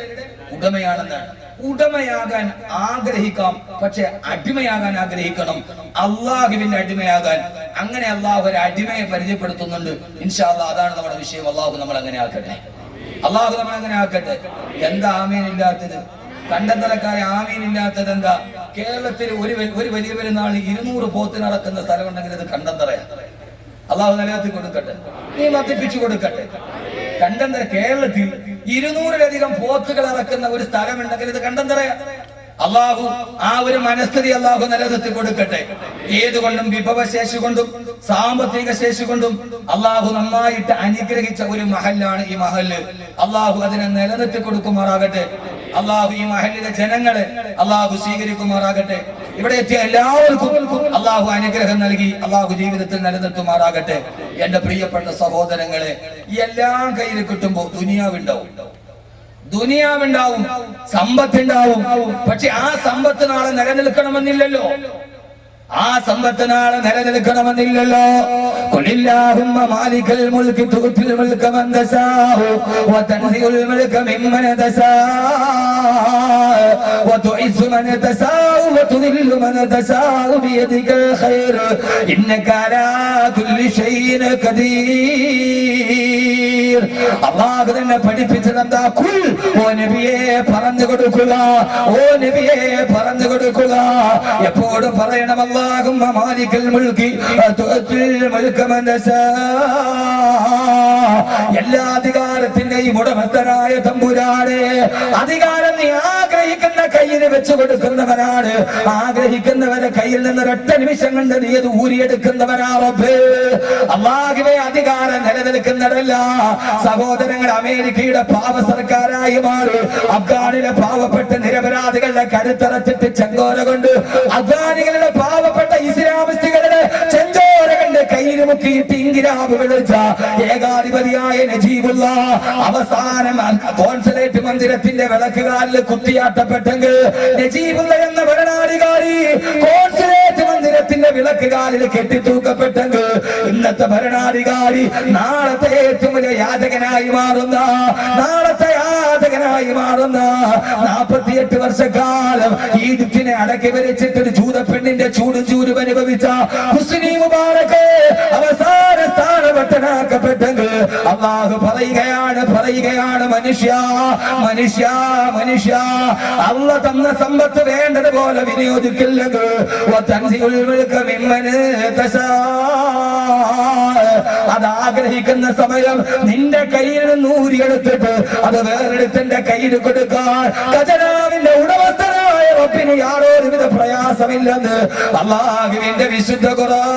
ഉടമയാണെന്നാണ്. ഉടമയാകാൻ ആഗ്രഹിക്കാം, പക്ഷെ അടിമയാകാൻ ആഗ്രഹിക്കണം. അള്ളാഹുവിന്റെ അടിമയാകാൻ. അങ്ങനെ അള്ളാഹു ഒരു അടിമയെ പരിചയപ്പെടുത്തുന്നുണ്ട്. ഇൻഷാ അല്ലാഹ് അതാണ് നമ്മുടെ വിഷയം. അള്ളാഹു നമ്മൾ അങ്ങനെ ആക്കട്ടെ. അള്ളാഹു നമ്മൾ അങ്ങനെ ആക്കട്ടെ. എന്താ ആമീൻ ഇല്ലാത്തത്? കണ്ടന്തരക്കാരെ ആമീൻ ഇല്ലാത്തത് എന്താ? കേരളത്തിൽ ഒരു വലിയ പെരുന്നാൾ 200 പോത്ത് നടക്കുന്ന സ്ഥലമുണ്ടെങ്കിൽ അത് കണ്ടന്തറയാണ്. അള്ളാഹു നിലനിർത്തി കൊടുക്കട്ടെ, നീ വർദ്ധിപ്പിച്ചു കൊടുക്കട്ടെ. കണ്ടന്തര കേരളത്തിൽ 200-ലധികം പോത്തുകൾ ഇറക്കുന്ന ഒരു സ്ഥലമുണ്ടെങ്കിൽ ഇത് കണ്ടന്തറയാ. അള്ളാഹു ആ ഒരു മനസ്ഥിതി അള്ളാഹു നിലനിർത്തി കൊടുക്കട്ടെ. ഏതുകൊണ്ടും വിഭവശേഷി കൊണ്ടും സാമ്പത്തിക ശേഷി കൊണ്ടും അള്ളാഹു നന്നായിട്ട് അനുഗ്രഹിച്ച ഒരു മഹല്ലാണ് ഈ മഹല്ല്. അള്ളാഹു അതിനെ നിലനിർത്തി കൊടുക്കുമാറാകട്ടെ. അള്ളാഹു ഈ മഹല്ലിലെ ജനങ്ങളെ അള്ളാഹു സ്വീകരിക്കുമാറാകട്ടെ. ഇവിടെ എത്തിയ എല്ലാവർക്കും അള്ളാഹു അനുഗ്രഹം നൽകി അള്ളാഹു ജീവിതത്തിൽ നിലനിർത്തുമാറാകട്ടെ. എന്റെ പ്രിയപ്പെട്ട സഹോദരങ്ങളെ, എല്ലാം കയ്യിൽ കിട്ടുമ്പോ ദുനിയാവുണ്ടാവും, സമ്പത്തുണ്ടാവും. പക്ഷെ ആ സമ്പത്ത് നാളെ നിലനിൽക്കണമെന്നില്ലല്ലോ. ആ സമ്പത്ത് നാളെ നിലനിൽക്കണമെന്നില്ലല്ലോ. ഖുലില്ലാഹുമ്മ മാലികൽ മുൽകി തുഅ്തിൽ മുൽക മൻ തശാഉ വതൻസിഉൽ മുൽക മിമ്മൻ തശാഉ വതുഇസ്സു മൻ തശാഉ വതുദില്ലു മൻ തശാഉ ബിയദികൽ ഖൈർ ഇന്നക അലാ കുല്ലി ഷൈഇൻ ഖദീർ. അല്ലാഹു തന്നെ പഠിപ്പിച്ചതെന്താ? ഖുൽ, ഓ നബിയെ പറഞ്ഞു കൊടുക്കുക, ഓ നബിയെ പറഞ്ഞു കൊടുക്കുക. എപ്പോഴും പറയണം അല്ലാഹുമ്മ മാലികൽ മുൽകി തുഅ്തിൽ മുൽക മൻ തശാഉ. എല്ലാ അധികാരത്തിന്റെയും ഉടമസ്ഥനായ തമ്പുരാനെ, അധികാരം നീ ആഗ്രഹിക്കുന്ന കയ്യിൽ വെച്ച് കൊടുക്കുന്നവനാണ്. ആഗ്രഹിക്കുന്നവരെ കയ്യിൽ നിന്ന് ഒരൊറ്റ നിമിഷം കൊണ്ട് നീ അത് ഊരിയെടുക്കുന്നവനാ റബ്ബേ. അല്ലാഹുവേ, അധികാരം നിലനിൽക്കുന്നതല്ല. സഹോദരങ്ങൾ, അമേരിക്കയുടെ പാവ സർക്കാരായി മാറി അഫ്ഗാനിലെ പാവപ്പെട്ട നിരപരാധികളുടെ കരുത്തറച്ചിട്ട് ചെങ്കോര കൊണ്ട് അഫ്ഗാനികളുടെ പാവപ്പെട്ട ഇസ്ലാമിസ്റ്റുകളുടെ ചെഞ്ചോര കൊണ്ട് കയ്യിൽ മുക്കിയിട്ട് ഇൻകിലാബ് വിളിച്ച ഏകാധിപതിയായ നജീബുള്ള അവസാനം കോൺസുലേറ്റ് മന്ദിരത്തിന്റെ വിളക്കുകാലിൽ കുത്തിയാട്ടപ്പെട്ടെങ്കിൽ നജീബുള്ള എന്ന ഭരണാധികാരി കോൺസുലേറ്റ് മന്ദിരത്തിന്റെ വിളക്കുകാലിൽ കെട്ടിത്തൂക്കപ്പെട്ടെങ്കിൽ ഇന്നത്തെ ഭരണാധികാരി നാളത്തെ ഏറ്റവും വലിയ യാചകനായി മാറുന്ന 48 വർഷക്കാലം ഈജിപ്തിനെ അടക്കി ഭരിച്ചിട്ട് ഒരു ജൂതപ്പെണ്ണിന്റെ ചൂടും അനുഭവിച്ച ഹുസ്നി മുബാറക്ക് അവസാന സ്ഥാനപട്ടനാക്കപ്പെട്ടെങ്കിൽ അല്ലാഹു പറയുകയാണ് മനുഷ്യ അല്ലാഹു തന്ന സമ്പത്ത് വേണ്ടതുപോലെ വിനിയോഗിക്കില്ലെങ്കിൽ അത് ആഗ്രഹിക്കുന്ന സമയം നിന്റെ കയ്യിൽ നിന്ന് ഊരിയെടുത്തിട്ട് അത് വേറെടുത്തിന്റെ കയ്യിൽ കൊടുക്കാൻ ഖജനാവിന്റെ ഉടമസ്ഥനായ റബ്ബിന് യാതൊരുവിധ പ്രയാസമില്ലെന്ന് അല്ലാഹുവിന്റെ വിശുദ്ധ ഖുർആൻ.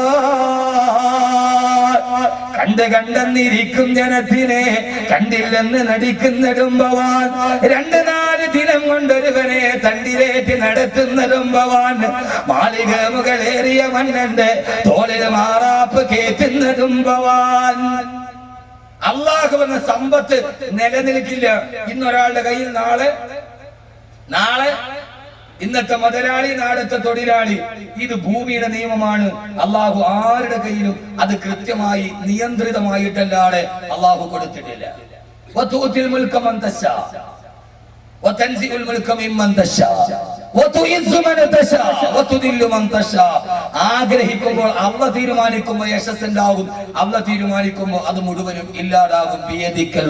കണ്ടെന്നിരിക്കും ജനത്തിനെ കണ്ടില്ലെന്ന് നടിക്കുന്നതുമ്പവാൻ, 2-4 ദിനം കൊണ്ടൊരുവനെ തണ്ടിലേറ്റ് നടത്തുന്നതുമ്പവാൻ, മാളിക മുകളേറിയ മണ്ണന്റെ തോളിൽ മാറാപ്പ് കേറ്റുന്നതുമ്പവാൻ. അല്ലാഹു എന്ന സമ്പത്ത് നിലനിൽക്കില്ല. ഇന്നൊരാളുടെ കയ്യിൽ നാളെ ഇന്നത്തെ മുതലാളി, നാളത്തെ തൊഴിലാളി. ഇത് ഭൂമിയുടെ നിയമമാണ്. അല്ലാഹു ആരുടെ കയ്യിലും അത് കൃത്യമായി നിയന്ത്രിതമായിട്ടല്ലാതെ അല്ലാഹു കൊടുത്തിട്ടില്ല. വതുഉതിൽ മുൽക മൻ തശാ വതൻസിഉൽ മുൽക മിമ്മൻ തശാ വതുഇസ്സു മൻ തശാ വതുദില്ലു മൻ തശാ. ആഗ്രഹിക്കുമ്പോൾ അല്ലാഹു തീരുമാനിക്കുമ്പോൾ യശസ് ഉണ്ടാകും, അല്ലാഹു തീരുമാനിക്കുമ്പോൾ അത് മുഴുവനും ഇല്ലാതാകും. ബിയദിക്കൽ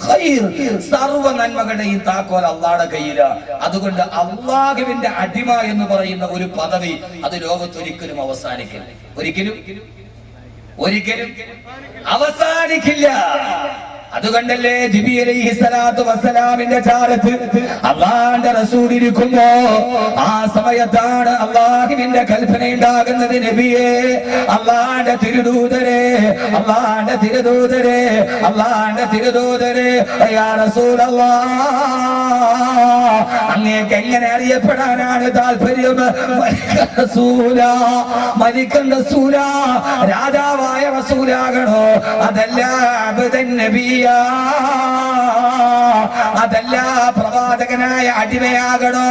ഖൈർ, സർവ്വ നന്മകളുടെയും താക്കോൽ അല്ലാഹുവിന്റെ കയ്യിലാണ്. അതുകൊണ്ട് അല്ലാഹുവിന്റെ അടിമ എന്ന് പറയുന്ന ഒരു പദവി അത് ലോകത്തൊരിക്കലും അവസാനിക്കില്ല. ഒരിക്കലും അവസാനിക്കില്ല. അതുകൊണ്ടല്ലേ ജിബ്രീൽ അലൈഹിസ്സലാത്തു വസ്സലാമിന്റെ ചാരത്ത് അല്ലാഹുവിന്റെ റസൂൽ ഇരിക്കുമ്പോ ആ സമയത്താണ് അല്ലാഹുവിന്റെ കൽപ്പന ഉണ്ടാകുന്നത്. നബിയേ, അല്ലാഹുവിന്റെ തിരുദൂതരെ യാ റസൂലല്ലാഹ്, അങ്ങേക്ക് എങ്ങനെ അറിയപ്പെടാനാണ് താല്പര്യം? മലിക്കൻ റസൂല, രാജാവായ റസൂലാകണോ? അതല്ല അബ്ദൻ നബിയ, അതല്ല പ്രവാചകനായ അടിമയാകണോ?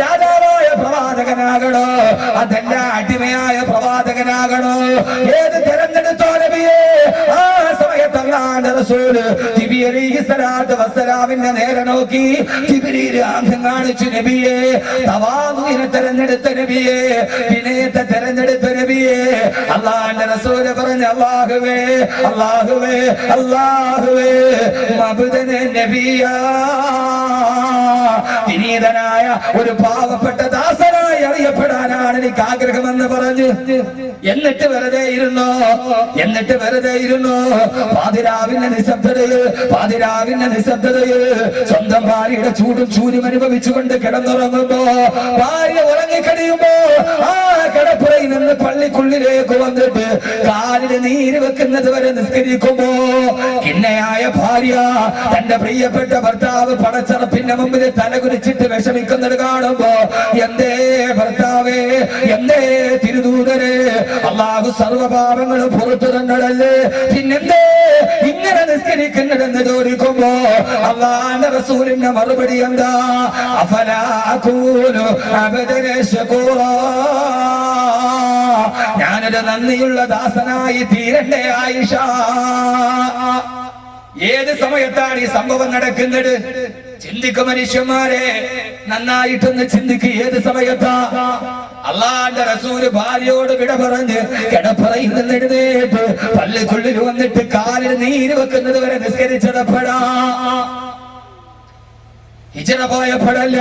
രാജാവായ പ്രവാചകനാകണോ? അതല്ല അടിമയായ പ്രവാചകനാകണോ? ഏത് തെരഞ്ഞെടുത്തോ നബിയെ? ആ സമയത്ത് അല്ലാഹുവിന്റെ റസൂൽ ജിബ്രീൽ അലൈഹിസ്സലാത്തു വസ്സലാമിനെ നേരെ നോക്കി ജിബ്രീൽ ആംഗ്യം കാണിച്ചു. നബിയെ, തവാദുവിനെ തെരഞ്ഞെടുത്ത നബിയെ, വിനയത്തെ തെരഞ്ഞെടുത്ത നബിയെ. അല്ലാഹുവിന്റെ റസൂൽ പറഞ്ഞു, അല്ലാഹുവേ മബ്ദന നബിയ, വിനീതനായ ഒരു പാവപ്പെട്ട ദാസനായി അറിയപ്പെടാനാണ് എനിക്ക് ആഗ്രഹമെന്ന് പറഞ്ഞു. എന്നിട്ട് വെറുതെ ഇരുന്നു പാതിരാവിന്റെ നിശബ്ദതയിൽ സ്വന്തം ഭാര്യയുടെ ചൂടും ചൂരും അനുഭവിച്ചുകൊണ്ട് കിടന്നുറങ്ങുമ്പോ, ഭാര്യ ഉറങ്ങിക്കഴിയുമ്പോ ആ കിടപ്പുറയിൽ നിന്ന് പള്ളിക്കുള്ളിലേക്ക് വന്നിട്ട് കാലിന് നീര് വെക്കുന്നത് വരെ നിസ്കരിക്കുമ്പോ കിന്നയായ ഭാര്യ തന്റെ പ്രിയപ്പെട്ട ഭർത്താവ് പടച്ചറപ്പിന്റെ മുമ്പിൽ തലകുരിച്ചിട്ട് വിഷമിക്കുന്നത് കാണുമ്പോ, എന്തേ ഭർത്താവേ, എന്തേ തിരുദൂതരെ, അല്ലാഹു സർവ്വപാപങ്ങളും പുറത്തു തന്നതല്ലേ, പിന്നെന്തേ ഇങ്ങനെ നിസ്കരിക്കുന്നതെന്ന് ചോദിക്കുമ്പോ അല്ലാഹുവിന്റെ റസൂലിന്റെ മറുപടി എന്താ? അഫലാ അകൂനു അബദന ശകൂറാ, ഞാനൊരു നന്ദിയുള്ള ദാസനായി തീരണ്ടേ ആയിഷ? ഏത് സമയത്താണ് ഈ സംഭവം നടക്കുന്നത്? ചിന്തിക്കും മനുഷ്യന്മാരെ, നന്നായിട്ടൊന്ന് ചിന്തിക്കുക. ഏത് സമയത്താ? അല്ലാഹുവിന്റെ റസൂല് ഭാര്യയോട് വിട പറഞ്ഞ് കിടപ്പറയിൽ നിന്ന് എഴുന്നേറ്റ് പള്ളിക്കുള്ളിൽ വന്നിട്ട് കാലിൽ നീര് വെക്കുന്നത് വരെ നിസ്കരിച്ചതപ്പെടാ. ഹിജ്റ പോയപ്പോഴല്ല,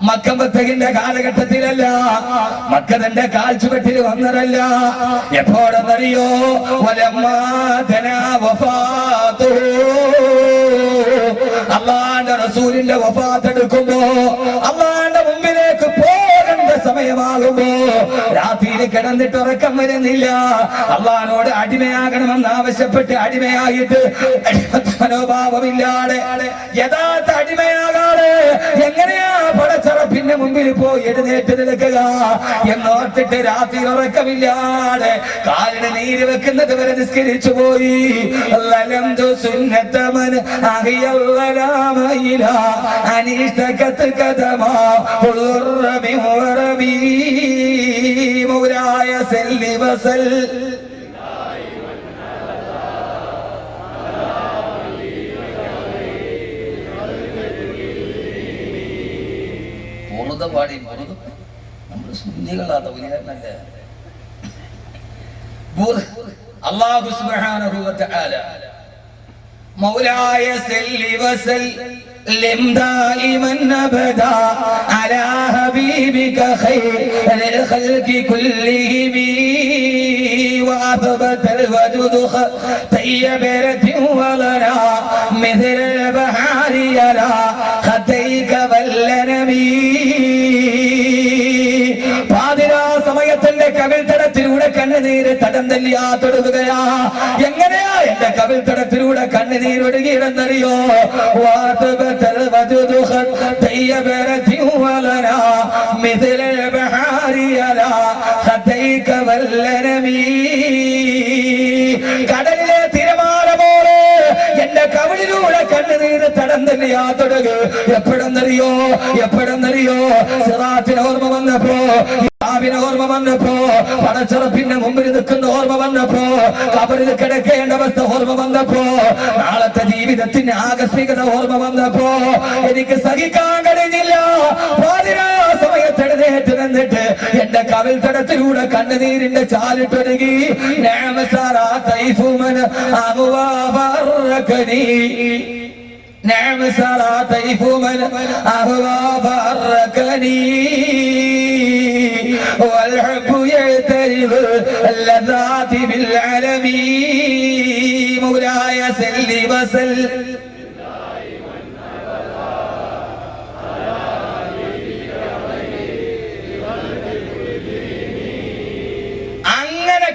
മക്കബത്തകിന്റെ കാലഘട്ടത്തിലല്ല, മക്ക തന്റെ കാൽച്ചുവട്ടിൽ വന്നതല്ല. എപ്പോഴെന്നറിയോ? അല്ലാഹുവിന്റെ റസൂലിന്റെ വഫാത്ത് എടുക്കുമ്പോ, അല്ലാഹുവിന്റെ മുമ്പിലേക്ക് പോകേണ്ട സമയമാകുമ്പോ രാത്രിയിൽ കിടന്നിട്ട് ഉറക്കം വരുന്നില്ല. അല്ലാഹുവിനോട് അടിമയാകണമെന്ന് ആവശ്യപ്പെട്ട് അടിമയായിട്ട് മനോഭാവമില്ലാതെ യഥാർത്ഥ അടിമയാകാതെ എങ്ങനെയാ പടച്ചറപ്പിന്റെ മുമ്പിൽ പോയി എഴുന്നേറ്റ് നിൽക്കുക എന്നോർത്തിട്ട് രാത്രി ഉറക്കമില്ലാതെ കാലിന് നീര് വെക്കുന്നത് വരെ നിസ്കരിച്ചു പോയി. മൗലായ സല്ലി വസൽ പാടി നമ്മുടെ സുന്നികളാണ്. അല്ലാഹു സുബ്ഹാനഹു വ തആല മൗലായ സല്ലി വസല്ലിം ദായിമൻ അബദാ അലാ ഹബീബിക ഖൈറിൽ ഖൽഖി കുല്ലിഹിം وأثبت الوجود طيبرة ولنا مثل البحار يرى خديك والنبي. പാതിരാ സമയത്തിന്റെ കവിൾത്തടത്തിലൂടെ കണ്ണുനീര് തടം തല്ലിയാ തൊടുകയാ. എങ്ങനെയാ എന്റെ കവിൾത്തടത്തിലൂടെ കണ്ണുനീരൊഴുകിയിടുന്നറിയോ? കടലിലെ തിരമാല പോലെ എന്റെ കവിളിലൂടെ കണ്ണുനീര് തടം തല്ലിയാ തൊടുക. എപ്പോഴെന്നറിയോ? സിറാത്തിനെ ഓർമ്മ വന്നപ്പോ, ഓർമ്മ വന്നപ്പോ, പടച്ചറപ്പിന്റെ മുമ്പിൽ നിൽക്കുന്ന ഓർമ്മ വന്നപ്പോ, കബറിൽ കിടക്കേണ്ട അവസ്ഥ ഓർമ്മ വന്നപ്പോ, നാളത്തെ ജീവിതത്തിന്റെ ആകസ്മികത ഓർമ്മ വന്നപ്പോ എനിക്ക് സഹിക്കാൻ കഴിഞ്ഞില്ല. സമയത്ത് എഴുന്നേറ്റ് നിന്നിട്ട് എന്റെ കവിൽ തടത്തിലൂടെ കണ്ണുനീരിന്റെ ചാലിട്ടൊരുകി. نعم سرى طيف من أهوى فأركني والحب يعترض اللذات بالعلم. مولاي سل وسلم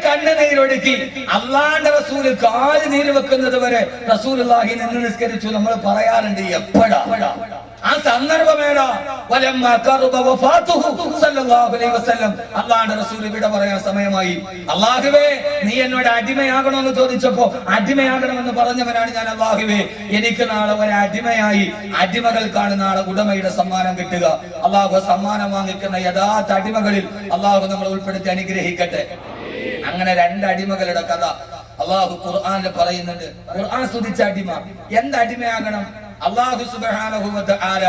കണ്ണുനീരൊഴുക്കി അല്ലാഹുവിന്റെ റസൂൽ കാല് നീര് വെക്കുന്നത് വരെ റസൂലുള്ളാഹി നിന്ന് നിസ്കരിച്ചു. നമ്മൾ പറയാറുണ്ട് എപ്പോഴാ? ആ സന്ദർഭമേടാ? അല്ലാഹുവിന്റെ റസൂൽ വിട പറയാൻ സമയമായി. അല്ലാഹുവേ, നീ എന്നോട് അടിമയാകണമെന്ന് ചോദിച്ചപ്പോ അടിമയാകണമെന്ന് പറഞ്ഞവനാണ് ഞാൻ. അല്ലാഹുവേ, എനിക്ക് നാളെ ഒരു അടിമയായി, അടിമകൾക്കാണ് നാളെ ഉടമയുടെ സമ്മാനം കിട്ടുക. അല്ലാഹു സമ്മാനം വാങ്ങിക്കുന്ന യഥാർത്ഥ അടിമകളിൽ അല്ലാഹു നമ്മൾ ഉൾപ്പെടുത്തി അനുഗ്രഹിക്കട്ടെ. അങ്ങനെ രണ്ട് അടിമകളുടെ കഥ അല്ലാഹു ഖുർആനിൽ പറയുന്നുണ്ട്. ഖുർആൻ സ്തുതിച്ച അടിമ എന്ത് അടിമയാകണം? അല്ലാഹു സുബ്ഹാനഹു വ തആല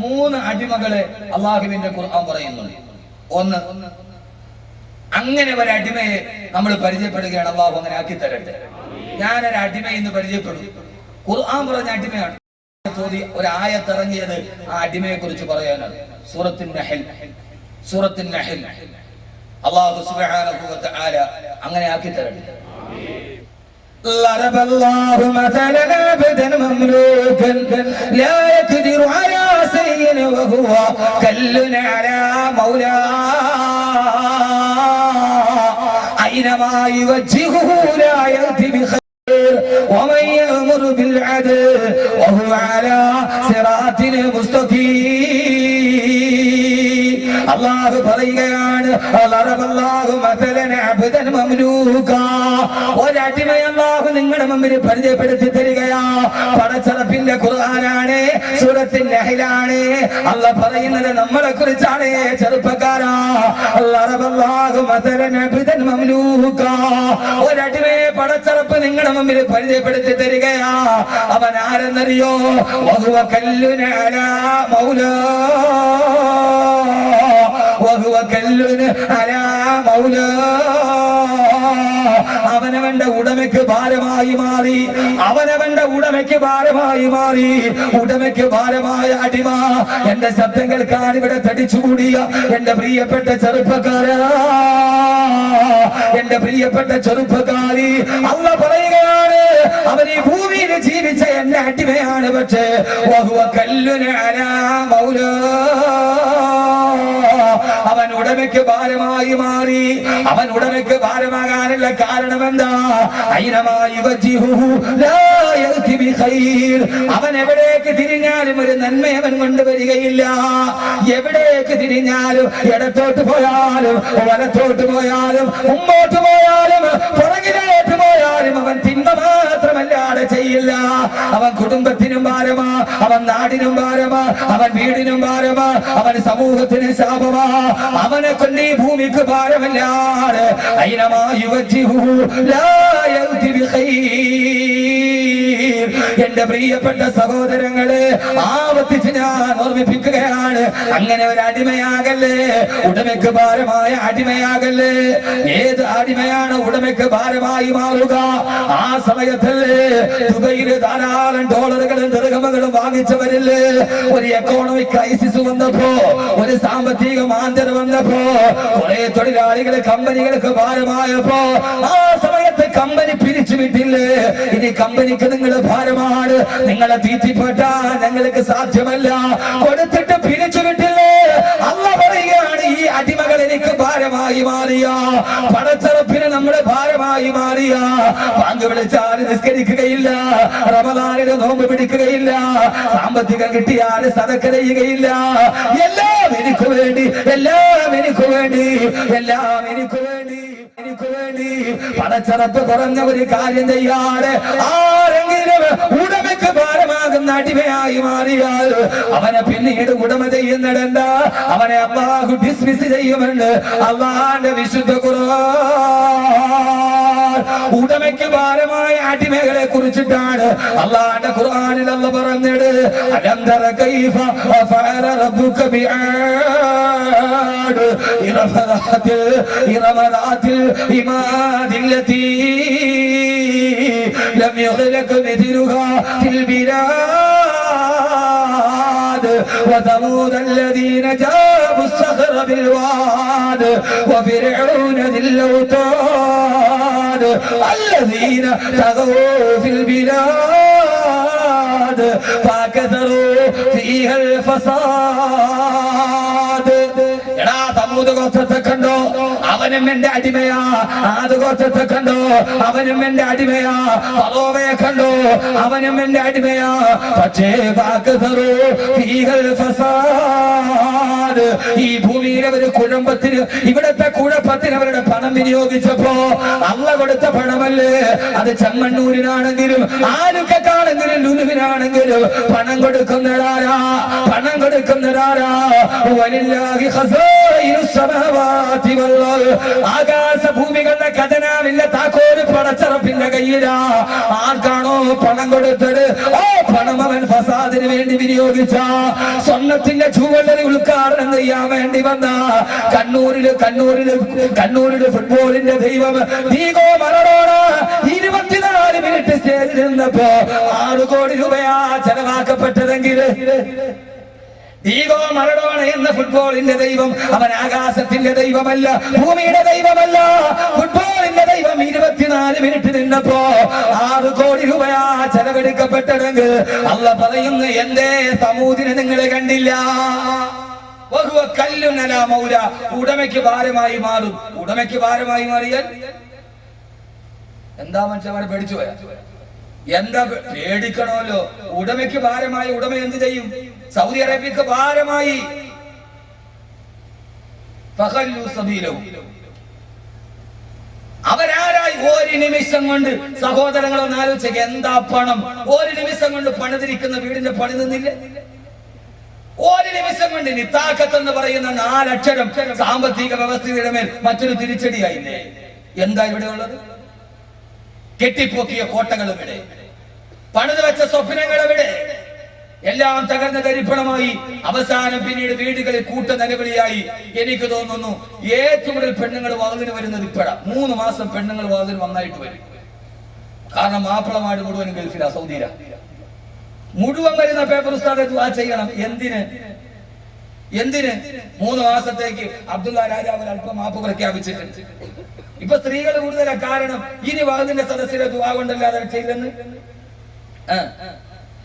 3 അടിമകളെ അല്ലാഹുവിന്റെ ഖുർആൻ പറയുന്നുണ്ട്. ഒന്ന്, അങ്ങനെ ഒരു അടിമയെ നമ്മൾ പരിചയപ്പെടുകയാണ്. അല്ലാഹു അങ്ങനെ ആക്കി തരട്ടെ. ഞാനൊരു അടിമ എന്ന് പരിചയപ്പെടും. ഖുർആൻ പറഞ്ഞ അടിമയാണ്. ഒരു ആയത്തിറങ്ങിയത് ആ അടിമയെ കുറിച്ച് പറയാനാണ്. സൂറത്തുൻ നഹൽ. അല്ലാഹു സുബ്ഹാനഹു വ തആല അങ്ങനെ ആക്കി തരട്ടെ. ضرب الله مثلا عبدا مملوكا لا يقدر على شيء وهو كل على مولاه أينما يوجهه لا يأتي بخير ومن يأمر بالعدل وهو على صراط مستقيم. അല്ലാഹു പറയുകയാണ് ഒരടിമയെ അല്ലാഹു നിങ്ങളുടെ മുമ്പിൽ പരിചയപ്പെടുത്തി തരികയാ. പടച്ചറപ്പിന്റെ ഖുർആനാണ്, സൂറത്തുൻ നഹ്ലാണ്. അല്ലാഹു പറയുന്നത് നമ്മളെ കുറിച്ചാണ്. ചെറുപ്പക്കാരാ, ഒരടിമയെ പടച്ചറപ്പ് നിങ്ങളുടെ മുമ്പിൽ പരിചയപ്പെടുത്തി തരികയാ. അവൻ ആരെന്നറിയോ? വഹുവ കല്ലുന അലാ മൗലാ അവനവന്റെ ഉടമയ്ക്ക് ഭാരമായി മാറി. ഉടമയ്ക്ക് ഭാരമായ അടിമ. എന്റെ ശബ്ദം കേൾക്കാൻ ഇവിടെ തടിച്ചുകൂടിയ എന്റെ പ്രിയപ്പെട്ട ചെറുപ്പക്കാരി, അല്ലാഹു പറയുകയാണ്, അവൻ ഈ ഭൂമിയിൽ ജീവിച്ച എന്റെ അടിമയാണ്. പക്ഷേ അവൻ ഉടമയ്ക്ക് ഭാരമായി മാറി. അവൻ ഉടമയ്ക്ക് ഭാരമാകാനുള്ള കാരണം എന്താ? അവൻ എവിടേക്ക് തിരിഞ്ഞാലും ഒരു നന്മ അവൻ കൊണ്ടുവരികയില്ല. എവിടേക്ക് തിരിഞ്ഞാലും, ഇടത്തോട്ട് പോയാലും വലത്തോട്ട് പോയാലും മുമ്പോട്ട് പോയാലും പുറകിലോട്ട് പോയാലും അവൻ തിന്മ മാത്രമല്ലാതെ ചെയ്യില്ല. അവൻ കുടുംബത്തിനും ഭാരമാ, അവൻ നാടിനും ഭാരമാ, അവൻ വീടിനും ഭാരമാ, അവൻ സമൂഹത്തിന് ശാപമാ. അവനെ കൊണ്ട് ഈ ഭൂമിക്ക് ഭാരമല്ലാതെ എന്റെ പ്രിയപ്പെട്ട സഹോദരങ്ങളെ, ആവർത്തിച്ച് ഞാൻ ഓർമ്മിപ്പിക്കുകയാണ്, അങ്ങനെ ഒരു അടിമയാകല്ലേ, ഉടമയ്ക്ക് ഭാരമായ അടിമയാകല്ലേ. ഏത് അടിമയാണ് ഉടമയ്ക്ക് ഭാരമായി മാറുക? ആ സമയത്തല്ലേ ദുബൈയിൽ ധാരാളം ഡോളറുകളും ദിർഹമുകളും വാങ്ങിച്ചവരില്ലേ? ഒരു എക്കോണമിക് ക്രൈസിസ് വന്നപ്പോ, ഒരു സാമ്പത്തിക മാന്ദ്യത വന്നപ്പോ, കുറെ തൊഴിലാളികള് കമ്പനികൾക്ക് ഭാരമായപ്പോ ആ സമയത്ത് കമ്പനി പിരിച്ചുവിട്ടില്ലേ? ഇനി കമ്പനിക്ക് നിങ്ങൾ ഭാരമാണ്, നിങ്ങളെ തീറ്റിപ്പെട്ടാൻ ഞങ്ങൾക്ക് സാധ്യമല്ല, കൊടുത്തിട്ട് പിരിച്ചുവിട്ടില്ലേ? അല്ലാഹു പറയുകയാണ്, ഈ അടിമകൾ എനിക്ക് ഭാരമായി മാറിയ, പടച്ചറപ്പിന് നമ്മുടെ ഭാരമായി മാറിയ, പങ്ക് വിളിച്ചാൽ നിസ്കരിക്കുകയില്ല, റമദാനിന് നോമ്പ് പിടിക്കുകയില്ല, സാമ്പത്തികം കിട്ടിയാൽ സദഖ ചെയ്യുകയില്ല. എല്ലാം എനിക്ക് വേണ്ടി, എല്ലാം എനിക്ക് വേണ്ടി, എല്ലാം എനിക്ക് വേണ്ടി, എനിക്ക് വേണ്ടി. പടച്ചറപ്പ് കുറഞ്ഞ ഒരു കാര്യം ചെയ്യാതെ ആരെങ്കിലും ഉടമയ്ക്ക് ഭാരമാകുന്ന അടിമയായി മാറിയാൽ അവനെ പിന്നീട് ഉടമ ചെയ്യുന്നിടണ്ട, അവനെ അല്ലാഹു ഡിസ്മിസ് ചെയ്യുമെന്ന് അല്ലാഹുവിന്റെ വിശുദ്ധ ഖുർആൻ ഉടമയ്ക്ക് ഭാരമായ അടിമകളെ കുറിച്ചിട്ടാണ് അല്ലാഹുവിന്റെ ഖുർആനിൽ അല്ലാഹു പറഞ്ഞത്. അലം തറ കൈഫ ഫഅല റബ്ബുക ബിആദ് ഇറമദാത്തിൽ ഇമാദില്ലതി ലം യഖ്ലഖ മിഥ്ലുഹാ ഫിൽ ബിലാദ് وثمود الذين جابوا الصخر بالواد وفرعون ذي الأوتاد الذين طغوا في البلاد فكثروا فيها الفساد. തമൂദ് ഗോത്രത്തെ കണ്ടോ? അവനും എന്റെ അടിമയാ. ആദ് ഗോത്രത്തെ കണ്ടോ? അവനും എന്റെ അടിമയാ. ഫറോവയെ കണ്ടോ? അവനും എന്റെ അടിമയാ. പക്ഷേ ഈ ഭൂമിയിലെ ഒരു കുഴമ്പത്തിന്, ഇവിടത്തെ കുഴപ്പത്തിന് അവരുടെ പണം വിനിയോഗിച്ചപ്പോ അള്ള കൊടുത്ത പണമല്ലേ അത്? ചെമ്മണ്ണൂരിനാണെങ്കിലും ആലുക്കാണെങ്കിലും ലുലുവിനാണെങ്കിലും പണം കൊടുക്കുന്നതാരാ? പണം കൊടുക്കുന്നതാരാ? വലില്ലാഹി ഖസായിനുസ് സമാവാതി വൽ അർദ്. ആകാശ ഭൂമികളുടെ ഖജനാവിന്റെ താക്കോല് പടച്ചറപ്പിന്റെ കയ്യിലാ. ആർക്കാണോ പണം കൊടുത്തത് ആ പണം അവൻ ഫസാദിന് വേണ്ടി വിനിയോഗിച്ച, സ്വർണ്ണത്തിന്റെ ജുവലറി ഉദ്ഘാടനം ചെയ്യാൻ വേണ്ടി വന്ന കണ്ണൂരില് ഫുട്ബോളിന്റെ ദൈവം ഡീഗോ മറഡോണ 24 മിനിറ്റ് സ്റ്റേജിൽ നിന്നപ്പോ 6 കോടി രൂപയാ ചെലവാക്കപ്പെട്ടതെങ്കിൽ ഡീഗോ മറഡോണ എന്ന ഫുട്ബോളിന്റെ ദൈവം അവൻ ആകാശത്തിന്റെ ദൈവമല്ല, ഭൂമിയുടെ ദൈവമല്ല. ഫുട്ബോളിന്റെ ദൈവം 24 മിനിറ്റ് നിന്നപ്പോ 6 കോടി രൂപയാ ചെലവഴിക്കപ്പെട്ടതെങ്കിൽ അല്ല പറയുന്നു, എന്തേ സമൂതിനെ നിങ്ങൾ കണ്ടില്ല? കല്ലുനല മൗല, ഉടമയ്ക്ക് ഭാരമായി മാറും. ഉടമയ്ക്ക് ഭാരമായി മാറിയാൽ എന്താ മനുഷ്യന്മാരെ പേടിച്ചു പോയാ? എന്താ പേടിക്കണമല്ലോ. ഉടമയ്ക്ക് ഭാരമായി ഉടമ എന്ത് ചെയ്യും? സൗദി അറേബ്യക്ക് ഭാരമായി അവരാരായി? ഒരു നിമിഷം കൊണ്ട് സഹോദരങ്ങളൊന്ന് ആലോചിക്കുക, എന്താ പണം? ഒരു നിമിഷം കൊണ്ട് പണിതിരിക്കുന്ന വീടിന്റെ പണി നിന്നില്ല. ഒരു നിമിഷം കൊണ്ട് നിത്താക്കത്ത് എന്ന് പറയുന്ന 4 അക്ഷരം സാമ്പത്തിക വ്യവസ്ഥയുടെ മേൽ മറ്റൊരു തിരിച്ചടിയായില്ലേ? എന്താ ഇവിടെ ഉള്ളത്? കെട്ടിപ്പൊക്കിയ കോട്ടകൾ എവിടെ? പണിത് വെച്ച സ്വപ്നങ്ങൾ എവിടെ? എല്ലാം തകർന്ന തരിപ്പണമായി. അവസാനം പിന്നീട് വീടുകളിൽ കൂട്ട നിലവിളിയായി. എനിക്ക് തോന്നുന്നു ഏറ്റവും കൂടുതൽ പെണ്ണുങ്ങൾ വാതിന് വരുന്നത് ഇപ്പോഴാ. 3 മാസം പെണ്ണുങ്ങൾ വാതിന് വന്നായിട്ട് വരും. കാരണം മാപ്പിളമാട് മുഴുവൻ ഗൾഫിലാ, സൗദിയിലാ. മുഴുവൻ വരുന്ന പേപ്പർ ഉസ്താദ് ദുആ ചെയ്യണം. എന്തിന്? 3 മാസത്തേക്ക് അബ്ദുള്ള രാജാവ് അല്പം മാപ്പ് പ്രഖ്യാപിച്ചിട്ടുണ്ട്. ഇപ്പൊ സ്ത്രീകൾ കൂടുതലാ. കാരണം ഇനി വാതിന്റെ സദസ്സിലെ ദുആ കൊണ്ടല്ലാതെ ചെയ്തെന്ന്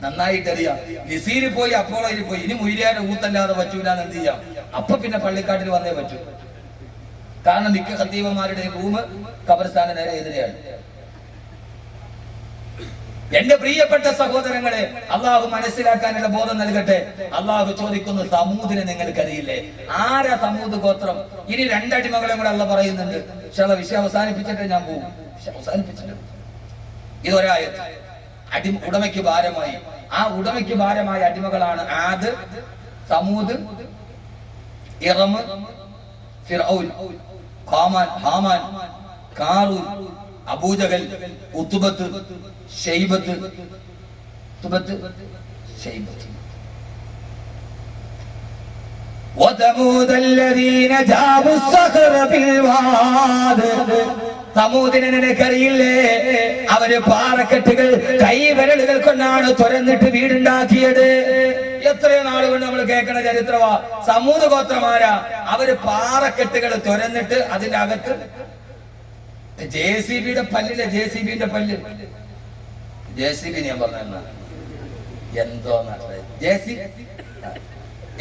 നന്നായിട്ടറിയാം. ലിസീന് പോയി, അപ്പോളയിൽ പോയി. ഇനി മുയിലാരെ ഊത്തല്ലാതെ പറ്റൂലെന്ന് എന്ത് ചെയ്യാം? അപ്പൊ പിന്നെ പള്ളിക്കാട്ടിൽ വന്നേ പറ്റൂ. കാരണം മിക്ക ഖത്തീബന്മാരുടെ റൂം ഖബർസ്ഥാന് നേരെ എതിരെയാണ്. എന്റെ പ്രിയപ്പെട്ട സഹോദരങ്ങളെ, അള്ളാഹു മനസ്സിലാക്കാനുള്ള ബോധം നൽകട്ടെ. അള്ളാഹു ചോദിക്കുന്നു, സമൂദിനെ നിങ്ങൾക്കറിയില്ലേ? ആരാ സമൂദ് ഗോത്രം? ഇനി 2 അടിമകളെ കൂടെ അള്ള പറയുന്നുണ്ട്. വിഷയം അവസാനിപ്പിച്ചിട്ട് ഞാൻ പോകും. അവസാനിപ്പിച്ചിട്ട് ഇതൊരായത്ത്. ഉടമയ്ക്ക് ഭാരമായി. ആ ഉടമയ്ക്ക് ഭാരമായ അടിമകളാണ് ആദ്, സമൂദ്, ഇറം, ഫിർഔൻ, ഹാമാൻ, കാറൂൻ, അബൂജഹൽ, ഉത്ബത്ത്, ഷൈബത്ത്. وثمود الذين جابوا الصخر بالواد. സമൂദിനെ നിനക്കറിയില്ലേ? അവര് പാറക്കെട്ടുകൾ കൈവിരലുകൾ കൊണ്ടാണ് തുരന്നിട്ട് വീടുണ്ടാക്കിയത്. എത്രയോ നാളുകൊണ്ട് നമ്മൾ കേൾക്കണ ചരിത്രമാ. സമൂദ് ഗോത്രമാരാ. അവര് പാറക്കെട്ടുകൾ തുരന്നിട്ട് അതിന്റെ അകത്ത് JCBയുടെ പല്ലിലെ JCBന്റെ പല്ല്. JCB ഞാൻ പറഞ്ഞ എന്തോ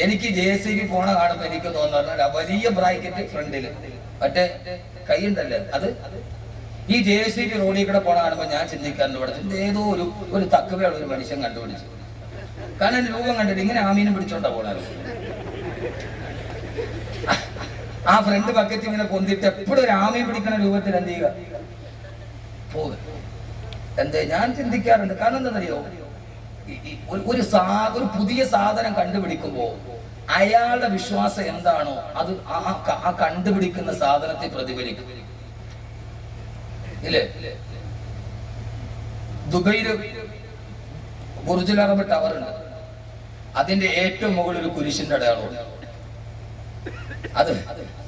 എനിക്ക് JCB പോണ കാണുമ്പോ എനിക്ക് തോന്നുന്ന വലിയ ബ്രാക്കറ്റ് ഫ്രണ്ടില് മറ്റേ കൈയുണ്ടല്ലേ അത്. ഈ JCB റോഡിൽ കൂടെ പോണ കാണുമ്പോ ഞാൻ ചിന്തിക്കാറുണ്ട്, ഇവിടെ ഏതോ ഒരു തക്കവയുള്ള ഒരു മനുഷ്യൻ കണ്ടുപിടിച്ചു. കാരണം രൂപം കണ്ടിട്ട് ഇങ്ങനെ ആമീനും പിടിച്ചോണ്ടാ പോണാലോ. ആ ഫ്രണ്ട് ബക്കറ്റ് ഇങ്ങനെ പൊന്തിട്ട് എപ്പോഴും ഒരു ആമീൻ പിടിക്കുന്ന രൂപത്തിൽ എന്ത് ചെയ്യുക? പോകുക. എന്തേ ഞാൻ ചിന്തിക്കാറുണ്ട്. കാരണം എന്താണെന്നറിയോ? ഒരു പുതിയ സാധനം കണ്ടുപിടിക്കുമ്പോ അയാളുടെ വിശ്വാസം എന്താണോ അത് ആ കണ്ടുപിടിക്കുന്ന സാധനത്തെ പ്രതിഫലിക്കും. ഇല്ലേ? ദുബൈയില് ബുർജുൽ അറബ് ടവർ ഉണ്ട്. അതിന്റെ ഏറ്റവും മുകളിൽ ഒരു കുരിശിന്റെ അടയാളമുണ്ട്.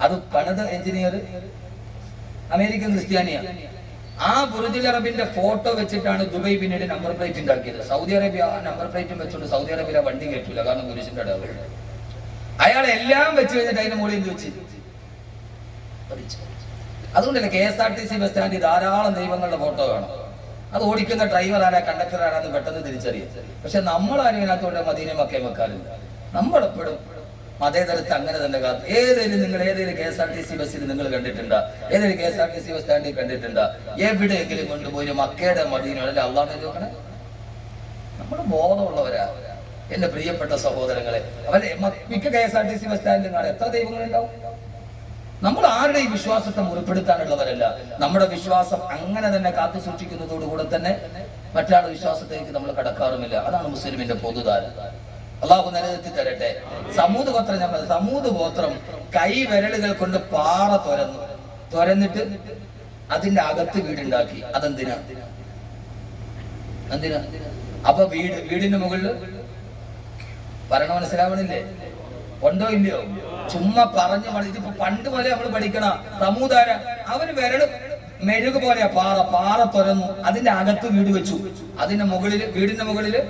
അത് പണിത എഞ്ചിനീയർ അമേരിക്കൻ ക്രിസ്ത്യാനിയാണ്. ആ ബുർജുൽ അറബിന്റെ ഫോട്ടോ വെച്ചിട്ടാണ് ദുബൈ പിന്നീട് നമ്പർ പ്ലേറ്റ് ഉണ്ടാക്കിയത്. സൗദി അറേബ്യ നമ്പർ പ്ലേറ്റും വെച്ചുകൊണ്ട് സൗദി അറേബ്യ വണ്ടി കയറ്റില്ല. കാരണം കുരിശിന്റെ അടയാളം. അയാൾ എല്ലാം വെച്ച് കഴിഞ്ഞിട്ട് അതിന്റെ മുകളിൽ എന്ത് വെച്ച് അതുകൊണ്ടല്ലേ KSRTC ബസ് സ്റ്റാൻഡിൽ ധാരാളം ദൈവങ്ങളുടെ ഫോട്ടോ കാണും. അത് ഓടിക്കുന്ന ഡ്രൈവർ ആരാ, കണ്ടക്ടർ ആരാന്ന് പെട്ടെന്ന് തിരിച്ചറിയാം. പക്ഷെ നമ്മളാരും ഇതിനകത്തോടെ മദീന മക്കയെ വെക്കാറില്ല. നമ്മളെപ്പോഴും മതേതരത്ത് അങ്ങനെ തന്നെ കാത്തു. നിങ്ങൾ ഏതെങ്കിലും KSRTC ബസ്സിൽ നിങ്ങൾ കണ്ടിട്ടുണ്ടോ? ഏതെങ്കിലും KSRTC ബസ് സ്റ്റാൻഡിൽ കണ്ടിട്ടുണ്ടോ? എവിടെയെങ്കിലും കൊണ്ടുപോയി മക്കയുടെ മദീനയുടെ അള്ളാഹ് നോക്കണേ. നമ്മൾ ബോധമുള്ളവരാ എന്റെ പ്രിയപ്പെട്ട സഹോദരങ്ങളെ. അവരെ മിക്ക KSRTC ബസ് സ്റ്റാൻഡിലും കാണാൻ എത്ര ദൈവങ്ങളുണ്ടാവും? നമ്മൾ ആരുടെയും വിശ്വാസത്തെ മുറിപ്പെടുത്താനുള്ളവരല്ല. നമ്മുടെ വിശ്വാസം അങ്ങനെ തന്നെ കാത്തു സൂക്ഷിക്കുന്നതോടുകൂടെ തന്നെ മറ്റാളുടെ വിശ്വാസത്തേക്ക് നമ്മൾ കടക്കാറുമില്ല. അതാണ് മുസ്ലിമിന്റെ പൊതുധാര. അള്ളാഹു നിലനിർത്തി തരട്ടെ. സമൂദ് ഗോത്രം ഞാൻ പറഞ്ഞു. സമൂദ് ഗോത്രം കൈവിരലുകൾ കൊണ്ട് പാറ തുരന്നിട്ട് അതിന്റെ അകത്ത് വീടുണ്ടാക്കി. അതെന്തിനാ? അപ്പൊ വീടിന്റെ മുകളിൽ പറയണ മനസ്സിലാവണില്ലേ? ഉണ്ടോ ഇല്ലയോ? ചുമ്മാ പറഞ്ഞു ഇതിപ്പോ പണ്ട് പോലെ നമ്മൾ പഠിക്കണ സമൂദാര അവര് മെഴുക് പോലെയാ പാറ. പാറ തുറന്നു, അതിന്റെ അകത്ത് വീട് വെച്ചു. അതിന്റെ മുകളില്, വീടിന്റെ മുകളില്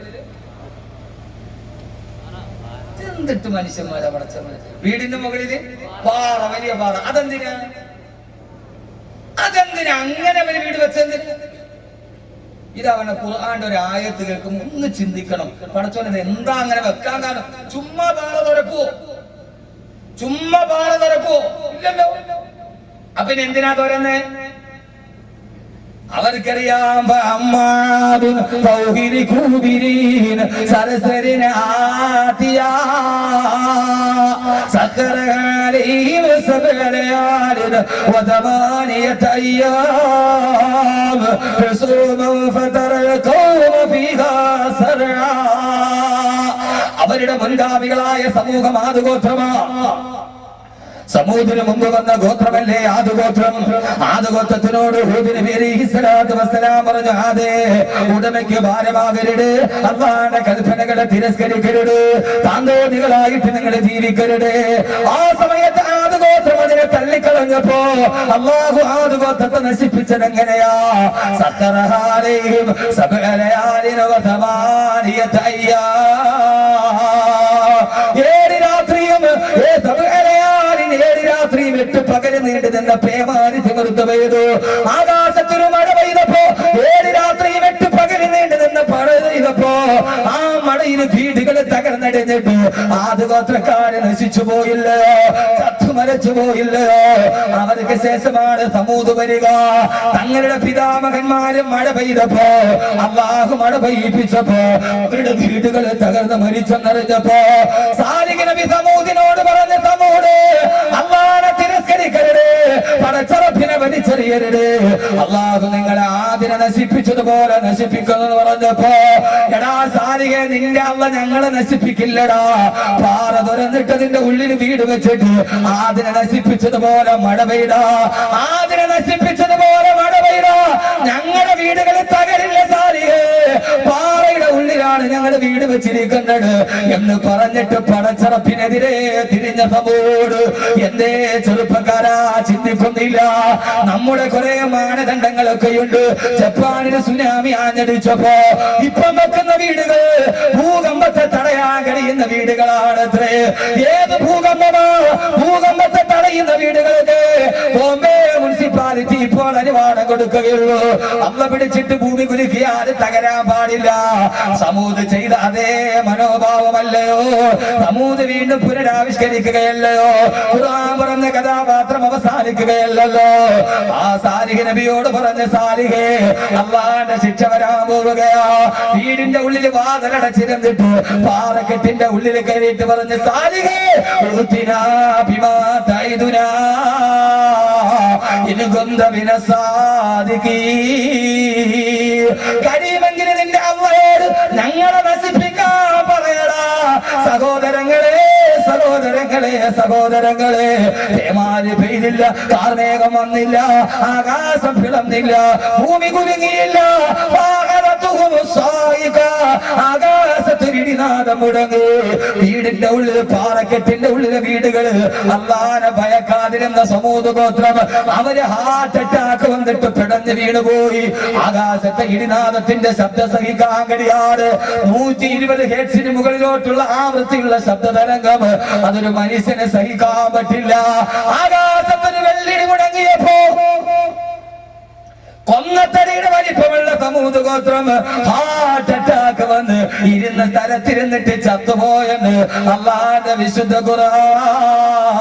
എന്തിട്ട് മനുഷ്യന്മാരെ പടച്ചവന്മാരെ, വീടിന്റെ മുകളില് പാറ, വലിയ പാറ. അതെന്തിനാ അങ്ങനെ അവര് വീട് വെച്ചെന്തിന്? ഇതവനെ ഖുർആന്റെ ഒരു ആയത്ത് കേൾക്കും ഒന്ന് ചിന്തിക്കണം. പടച്ചോനെ എന്താ അങ്ങനെ വെക്കാൻ കാരണം? ചുമ്മാ പാറ തുറക്കുവോ? ഇല്ലല്ലോ. അപ്പൊ എന്തിനാ തുറന്നേ? അവർക്കറിയാം അവരുടെ മുൻഗാമികളായ സമൂഹം ആദുഗോത്രമാ. സമൂഹത്തിന് മുമ്പ് വന്ന ഗോത്രമല്ലേ ആദുഗോത്രം. ആദുഗോത്രത്തിനോട് ഹൂദ് നബി അലൈഹി സ്വലാത്തു വസ്സലാം പറഞ്ഞു, ആദേ, ഉടമയ്ക്ക് ഭാരമാകരുത്, അല്ലാഹുവിന്റെ കൽപ്പനകളെ തിരസ്കരിക്കരുത്, താന്തോന്നികളായിട്ട് നിങ്ങൾ ജീവിക്കരുത്. ആ സമയത്ത് ആദുഗോത്രം അതിനെ തള്ളിക്കളഞ്ഞപ്പോ അല്ലാഹു ആദുഗോത്രത്തെ നശിപ്പിച്ചത് എങ്ങനെയാ? സഖറഹാലൈഹിം സബഅലയാലിന വതമാനിയത അയ്യാം. 7 രാത്രിയും 8 പകല് നീണ്ടു നിന്ന പേമാരി തിമിർത്ത് പെയ്തു. ആകാശത്തൊരു മഴ പെയ്തപ്പോ 7 രാത്രിയും 8 പകല് നീണ്ടു നിന്ന മഴ പെയ്തപ്പോ ആ മഴയിൽ വീടുകൾ തകർന്നടിഞ്ഞിട്ട് ആദുഗോത്രക്കാര് നശിച്ചു പോയില്ലയോ? ചത്തുമരച്ചു പോയില്ലയോ? അവർക്ക് ശേഷമാണ് സമൂത് വരിക. തങ്ങളുടെ പിതാമഹന്മാര് മഴ പെയ്തപ്പോ, അല്ലാഹു മഴ പെയ്യിപ്പിച്ചപ്പോ അവരുടെ വീടുകൾ തകർന്ന് മരിച്ചെന്നറിഞ്ഞപ്പോ സാലിഹ് നബി സമൂദിനോട് പറഞ്ഞ, സമൂട്, അല്ലാഹുവിനെ തിരസ്കരിക്കരുത്, പടച്ചറപ്പിനെ വലിച്ചെറിയരുത്, അല്ലാഹു നിങ്ങളെ ആദിനെ നശിപ്പിച്ചതുപോലെ നശിപ്പിക്കുമെന്ന് പറഞ്ഞപ്പോ, എടാ സാലിഹേ, നിന്റെ അല്ല ഞങ്ങളെ നശിപ്പിക്കില്ലടാ. പാറ തുറന്നിട്ട് നിന്റെ ഉള്ളിൽ വീട് വെച്ചിട്ട് ആദിനെ നശിപ്പിച്ചതുപോലെ മഴ പെയ്താ, ആദിനെ നശിപ്പിച്ചതുപോലെ മഴ പെയ്താ ഞങ്ങളുടെ വീടുകളിൽ തകരില്ല സാലിഹേ. പാറയുടെ ഉള്ളിലാണ് ഞങ്ങളുടെ വീട് വെച്ചിരിക്കുന്നത് എന്ന് പറഞ്ഞിട്ട് പടച്ചറപ്പിനെതിരെ തിരിഞ്ഞ സമൂട്. എന്തേ ചെറുപ്പക്കാരാ ചിന്തിക്കുന്നില്ല? നമ്മുടെ കുറെ മാനദണ്ഡങ്ങളൊക്കെയുണ്ട്. ജപ്പാനിന് സുനാമി ആഞ്ഞടിച്ചപ്പോ ഇപ്പം വെക്കുന്ന വീടുകൾ ഭൂകമ്പത്തെ തടയാൻ കഴിയുന്ന വീടുകളാണത്രേ. ഏത് ഭൂകമ്പമോ? ഭൂകമ്പത്തെ തടയുന്ന വീടുകൾക്ക് ബോംബെ മുനിസിപ്പാലിറ്റി ഇപ്പോൾ അനുവാദം കൊടുക്കുകയുള്ളൂ. അമ്മ പിടിച്ചിട്ട് ഭൂമി കുലുക്കിയാൽ തകരാൻ പാടില്ല. സമൂത് ചെയ്ത അതേ മനോഭാവമല്ലയോ? സമൂത് വീണ്ടും പുനരാവിഷ്കരിക്കുകയല്ലയോ? ഖുർആൻ പറഞ്ഞ കഥാപാത്രം അവസാനിക്കുകയല്ലല്ലോ. ആ സാലിഹ് നബിയോട് പറഞ്ഞ, സാലിഹേ, അല്ലാഹുവിന്റെ ശിക്ഷ വരാൻ പോവുകയാ. വീടിന്റെ ഉള്ളിൽ വാതിലടച്ചിരുന്നിട്ട് പാറക്കെട്ടിന്റെ ഉള്ളിൽ കയറിയിട്ട് പറഞ്ഞ, സാലിഹേ, ഉത്തിനാ ബിമാ തൈദുനാ ഇൻ കുന്ത മിനസ്സാദിഖീൻ. കഴിയുമെങ്കിൽ നിന്റെ അല്ലാഹുവോട് ഞങ്ങളെ നശിപ്പിക്കാൻ പറയടാ. സഹോദരങ്ങളെ, പേമാരി പെയ്തില്ല, കാർമേഘം വന്നില്ല, ആകാശം പിളർന്നില്ല, ഭൂമി കുലുങ്ങിയില്ല, ആകാശത്തിരിനാദം മുടങ്ങി. വീടിന്റെ ഉള്ളിൽ, പാറക്കെട്ടിന്റെ ഉള്ളിലെ വീടുകള് അല്ലാഹുവിനെ ഭയക്കാതിരുന്ന സമൂത് ഗോത്രം അവര് ഹാർട്ട് അറ്റാക്ക് വന്നിട്ട് പിടഞ്ഞ് വീണുപോയി. ആകാശത്തെ ഇടിനാദത്തിന്റെ ശബ്ദം സഹിക്കാൻ കഴിയാതെ 120 ഹെർട്സിന് മുകളിലോട്ടുള്ള ആവൃത്തിയുള്ള ശബ്ദ തരംഗം അതൊരു മനുഷ്യനെ സഹിക്കാൻ പറ്റില്ല. ആകാശത്തിന് വെള്ളിടി മുടങ്ങിയപ്പോ കൊന്നത്തടിയുടെ വലിപ്പമുള്ള സമൂത് ഗോത്രം ഹാർട്ട് അറ്റാക്ക് വന്ന് ഇരുന്ന സ്ഥലത്തിരുന്നിട്ട് ചത്തുപോയെന്ന് അല്ലാഹുവിന്റെ വിശുദ്ധ ഖുർആൻ.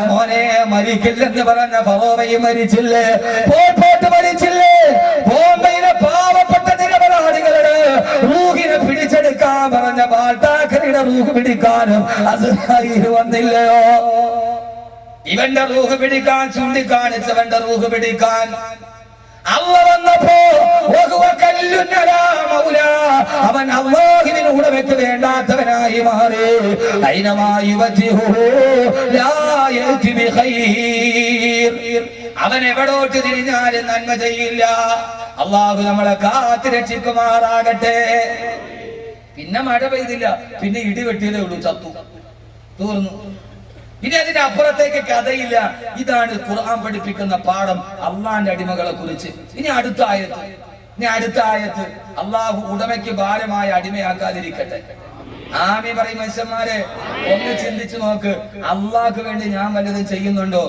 മോനെ, മരിക്കില്ലെന്ന് പറഞ്ഞ ഫറോവയും മരിച്ചില്ലേ? പോട്ട് മരിച്ചില്ലേ? ബോംബെയിലെ പാവപ്പെട്ട നിരപരാധികളുടെ റൂഹിനെ പിടിച്ചെടുക്കാൻ പറഞ്ഞ ബാൾട്ടാക്കറിയുടെ റൂഹ് പിടിക്കാനും അസ്രായീൽ വന്നില്ലയോ? ഇവന്റെ റൂഹ് പിടിക്കാൻ ചൂണ്ടിക്കാണിച്ചവന്റെ റൂഹ് പിടിക്കാൻ അല്ല വന്നപ്പോ അവൻ അല്ലാഹുവിന് ഉടമയ്ക്ക് വേണ്ടാത്തവനായി മാറി. അവൻ എവിടോട്ട് തിരിഞ്ഞാലും നന്മ ചെയ്യില്ല. അല്ലാഹു നമ്മളെ കാത്ത് രക്ഷിക്കുമാറാകട്ടെ. പിന്നെ മഴ പെയ്തില്ല, പിന്നെ ഇടി വെട്ടിയതേ ഉള്ളൂ, ചത്തു, തീർന്നു. ഇനി അതിന്റെ അപ്പുറത്തേക്ക് കഥയില്ല. ഇതാണ് ഖുർആൻ പഠിപ്പിക്കുന്ന പാഠം അള്ളാന്റെ അടിമകളെ കുറിച്ച്. ഇനി അടുത്ത ആയത്ത് അള്ളാഹു ഉടമയ്ക്ക് ഭാരമായ അടിമയാക്കാതിരിക്കട്ടെ. ആമീൻ പറയും. മനുഷ്യന്മാരെ ഒന്ന് ചിന്തിച്ചു നോക്ക്, അള്ളാഹ്ക്ക് വേണ്ടി ഞാൻ വല്ലതും ചെയ്യുന്നുണ്ടോ?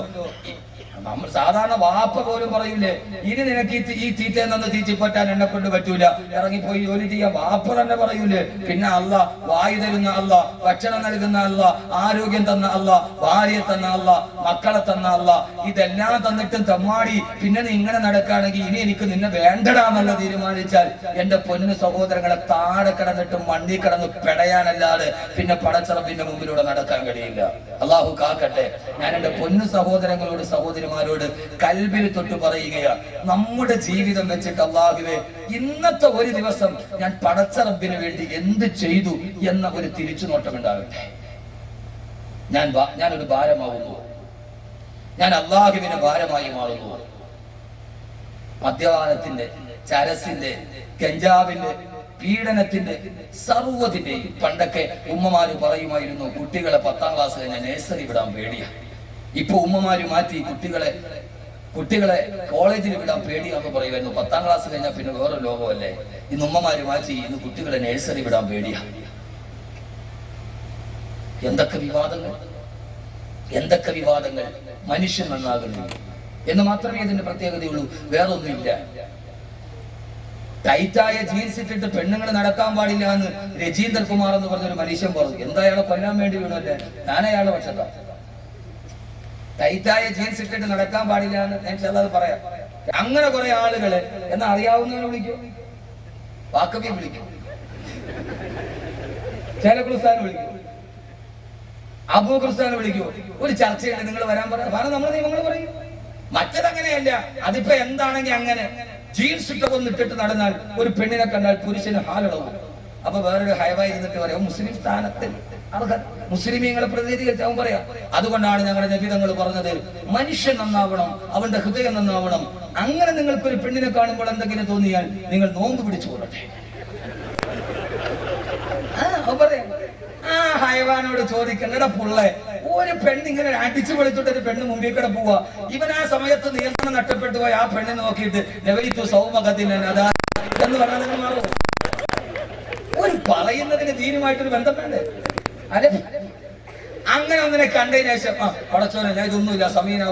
നമ്മൾ സാധാരണ വാപ്പ പോലും പറയൂലേ, ഇനി നിനക്ക് ഈ തീറ്റയിൽ നിന്ന് തീറ്റിപ്പറ്റാൻ എന്നെ കൊണ്ട് പറ്റൂല, ഇറങ്ങിപ്പോയി ജോലി ചെയ്യാൻ വാപ്പ തന്നെ പറയൂലേ. പിന്നെ അല്ല വായു തരുന്ന അല്ല, ഭക്ഷണം നൽകുന്ന അല്ല, ആരോഗ്യം തന്ന അല്ല, ഭാര്യയെ തന്ന അല്ല, മക്കളെ തന്ന അല്ല, ഇതെല്ലാം തന്നിട്ടും തമ്മാടി പിന്നെ നീ ഇങ്ങനെ നടക്കുകയാണെങ്കിൽ ഇനി എനിക്ക് നിന്നെ വേണ്ടടാന്നല്ല തീരുമാനിച്ചാൽ എന്റെ പൊന്നു സഹോദരങ്ങളെ താഴെ കിടന്നിട്ടും മണ്ണി കിടന്ന് പെടയാനല്ലാതെ പിന്നെ പടച്ചറപ്പിന്റെ മുമ്പിലൂടെ നടക്കാൻ കഴിയില്ല. അള്ളാഹു കാക്കട്ടെ. ഞാൻ എന്റെ പൊന്നു സഹോദരങ്ങളോട് സഹോദരിമാരോട് കൽബിൽ തൊട്ട് പറയുകയാണ്, നമ്മുടെ ജീവിതം വെച്ചിട്ട് അള്ളാഹുവേ ഇന്നത്തെ ഒരു ദിവസം ഞാൻ പടച്ചറപ്പിന് വേണ്ടി എന്ത് ചെയ്തു എന്ന ഒരു തിരിച്ചുനോട്ടം ഉണ്ടാകട്ടെ. ഞാനൊരു ഭാരമാകുന്നു, ഞാൻ അള്ളാഹുവിന് ഭാരമായി മാറുന്നു. മദ്യപാനത്തിന്റെ, ചരസിന്റെ, ഗഞ്ചാവിന്റെ, പീഡനത്തിന്റെ, സർവ്വതിന്റെയും പണ്ടൊക്കെ ഉമ്മമാര് പറയുമായിരുന്നു കുട്ടികളെ 10ാം ക്ലാസ് കഴിഞ്ഞാൽ നഴ്സറി വിടാൻ പേടിയാ. ഇപ്പൊ ഉമ്മമാര് മാറ്റി കുട്ടികളെ കോളേജിൽ വിടാൻ പേടിയാന്ന് പറയുമായിരുന്നു. 10ാം ക്ലാസ് കഴിഞ്ഞാൽ പിന്നെ വേറെ ലോകമല്ലേ. ഇന്ന് ഉമ്മമാര് മാറ്റി ഇന്ന് കുട്ടികളെ നഴ്സറി വിടാൻ പേടിയാ. എന്തൊക്കെ വിവാദങ്ങൾ. മനുഷ്യൻ നന്നാകുന്നു എന്ന് മാത്രമേ ഇതിന്റെ പ്രത്യേകതയുള്ളൂ, വേറൊന്നുമില്ല. ടൈറ്റായ ജീൻസ് ഇട്ടിട്ട് പെണ്ണുങ്ങൾ നടക്കാൻ പാടില്ല എന്ന് രജീന്ദർ കുമാർ എന്ന് പറഞ്ഞൊരു മനുഷ്യൻ പറഞ്ഞു. എന്താ അയാളെ കൊല്ലാൻ വേണ്ടി വീണല്ലേ? ഞാൻ അയാളെ പക്ഷത്താ. ടൈറ്റായ ജീൻസ് ഇട്ടിട്ട് നടക്കാൻ പാടില്ല എന്ന് ഞാൻ അത് പറയാം. അങ്ങനെ കുറെ ആളുകളെ എന്നാ അറിയാവുന്നവനെ വിളിക്കും, വാക്കബിയെ വിളിക്കും, ചേലക്കുറുസ്ഥാനെ വിളിക്കും, അബൂ ക്രിസ്താനെ വിളിക്കൂ. ഒരു ചർച്ചയുണ്ട്, നിങ്ങൾ വരാൻ പറയാം, നമ്മളെ നിയമങ്ങൾ പറയും. മറ്റതങ്ങനെയല്ല. അതിപ്പോ എന്താണെങ്കിൽ അങ്ങനെ ജീൻസ് ഇട്ടൊന്നിട്ടിട്ട് നടന്നാൽ ഒരു പെണ്ണിനെ കണ്ടാൽ പുരുഷന് ഹാലളവും. അപ്പൊ വേറൊരു ഹൈവായി ഇരുന്നിട്ട് പറയാം മുസ്ലിം സ്ഥാനത്തിൽ മുസ്ലിമീങ്ങളെ പ്രതിനിധീകരിച്ച് അവൻ പറയാം. അതുകൊണ്ടാണ് ഞങ്ങളുടെ നബി തങ്ങൾ പറഞ്ഞത് മനുഷ്യൻ നന്നാവണം, അവന്റെ ഹൃദയം നന്നാവണം. അങ്ങനെ നിങ്ങൾക്കൊരു പെണ്ണിനെ കാണുമ്പോൾ എന്തെങ്കിലും തോന്നിയാൽ നിങ്ങൾ നോമ്പ് പിടിച്ചു കൊള്ളട്ടെ. പറയാം ആ ഹൈവാനോട് ചോദിക്കണ്ടട പുള്ളേ, ഒരു പെണ്ണിങ്ങനെ അടിച്ചു പൊളിച്ചിട്ട് ഒരു പെണ്ണ് മുമ്പിൽ കൂടെ പോവാ, ഇവൻ ആ സമയത്ത് നിയന്ത്രണം നഷ്ടപ്പെട്ടു പോയി ആ പെണ്ണിനെ നോക്കിയിട്ട് നവൈതു സൗമഖത്തിൽ അതാ എന്ന് പറഞ്ഞാൽ നിങ്ങൾ മാറുമോ? ഒരു പറയുന്നതിന് ദീനുമായിട്ടൊരു ബന്ധം വേണ്ടേ? അല്ലെ? അങ്ങനെ ഒന്നിനെ കണ്ടതിന് ശേഷം പടച്ചോനെ ഞാൻ ഇതൊന്നുമില്ല സമീന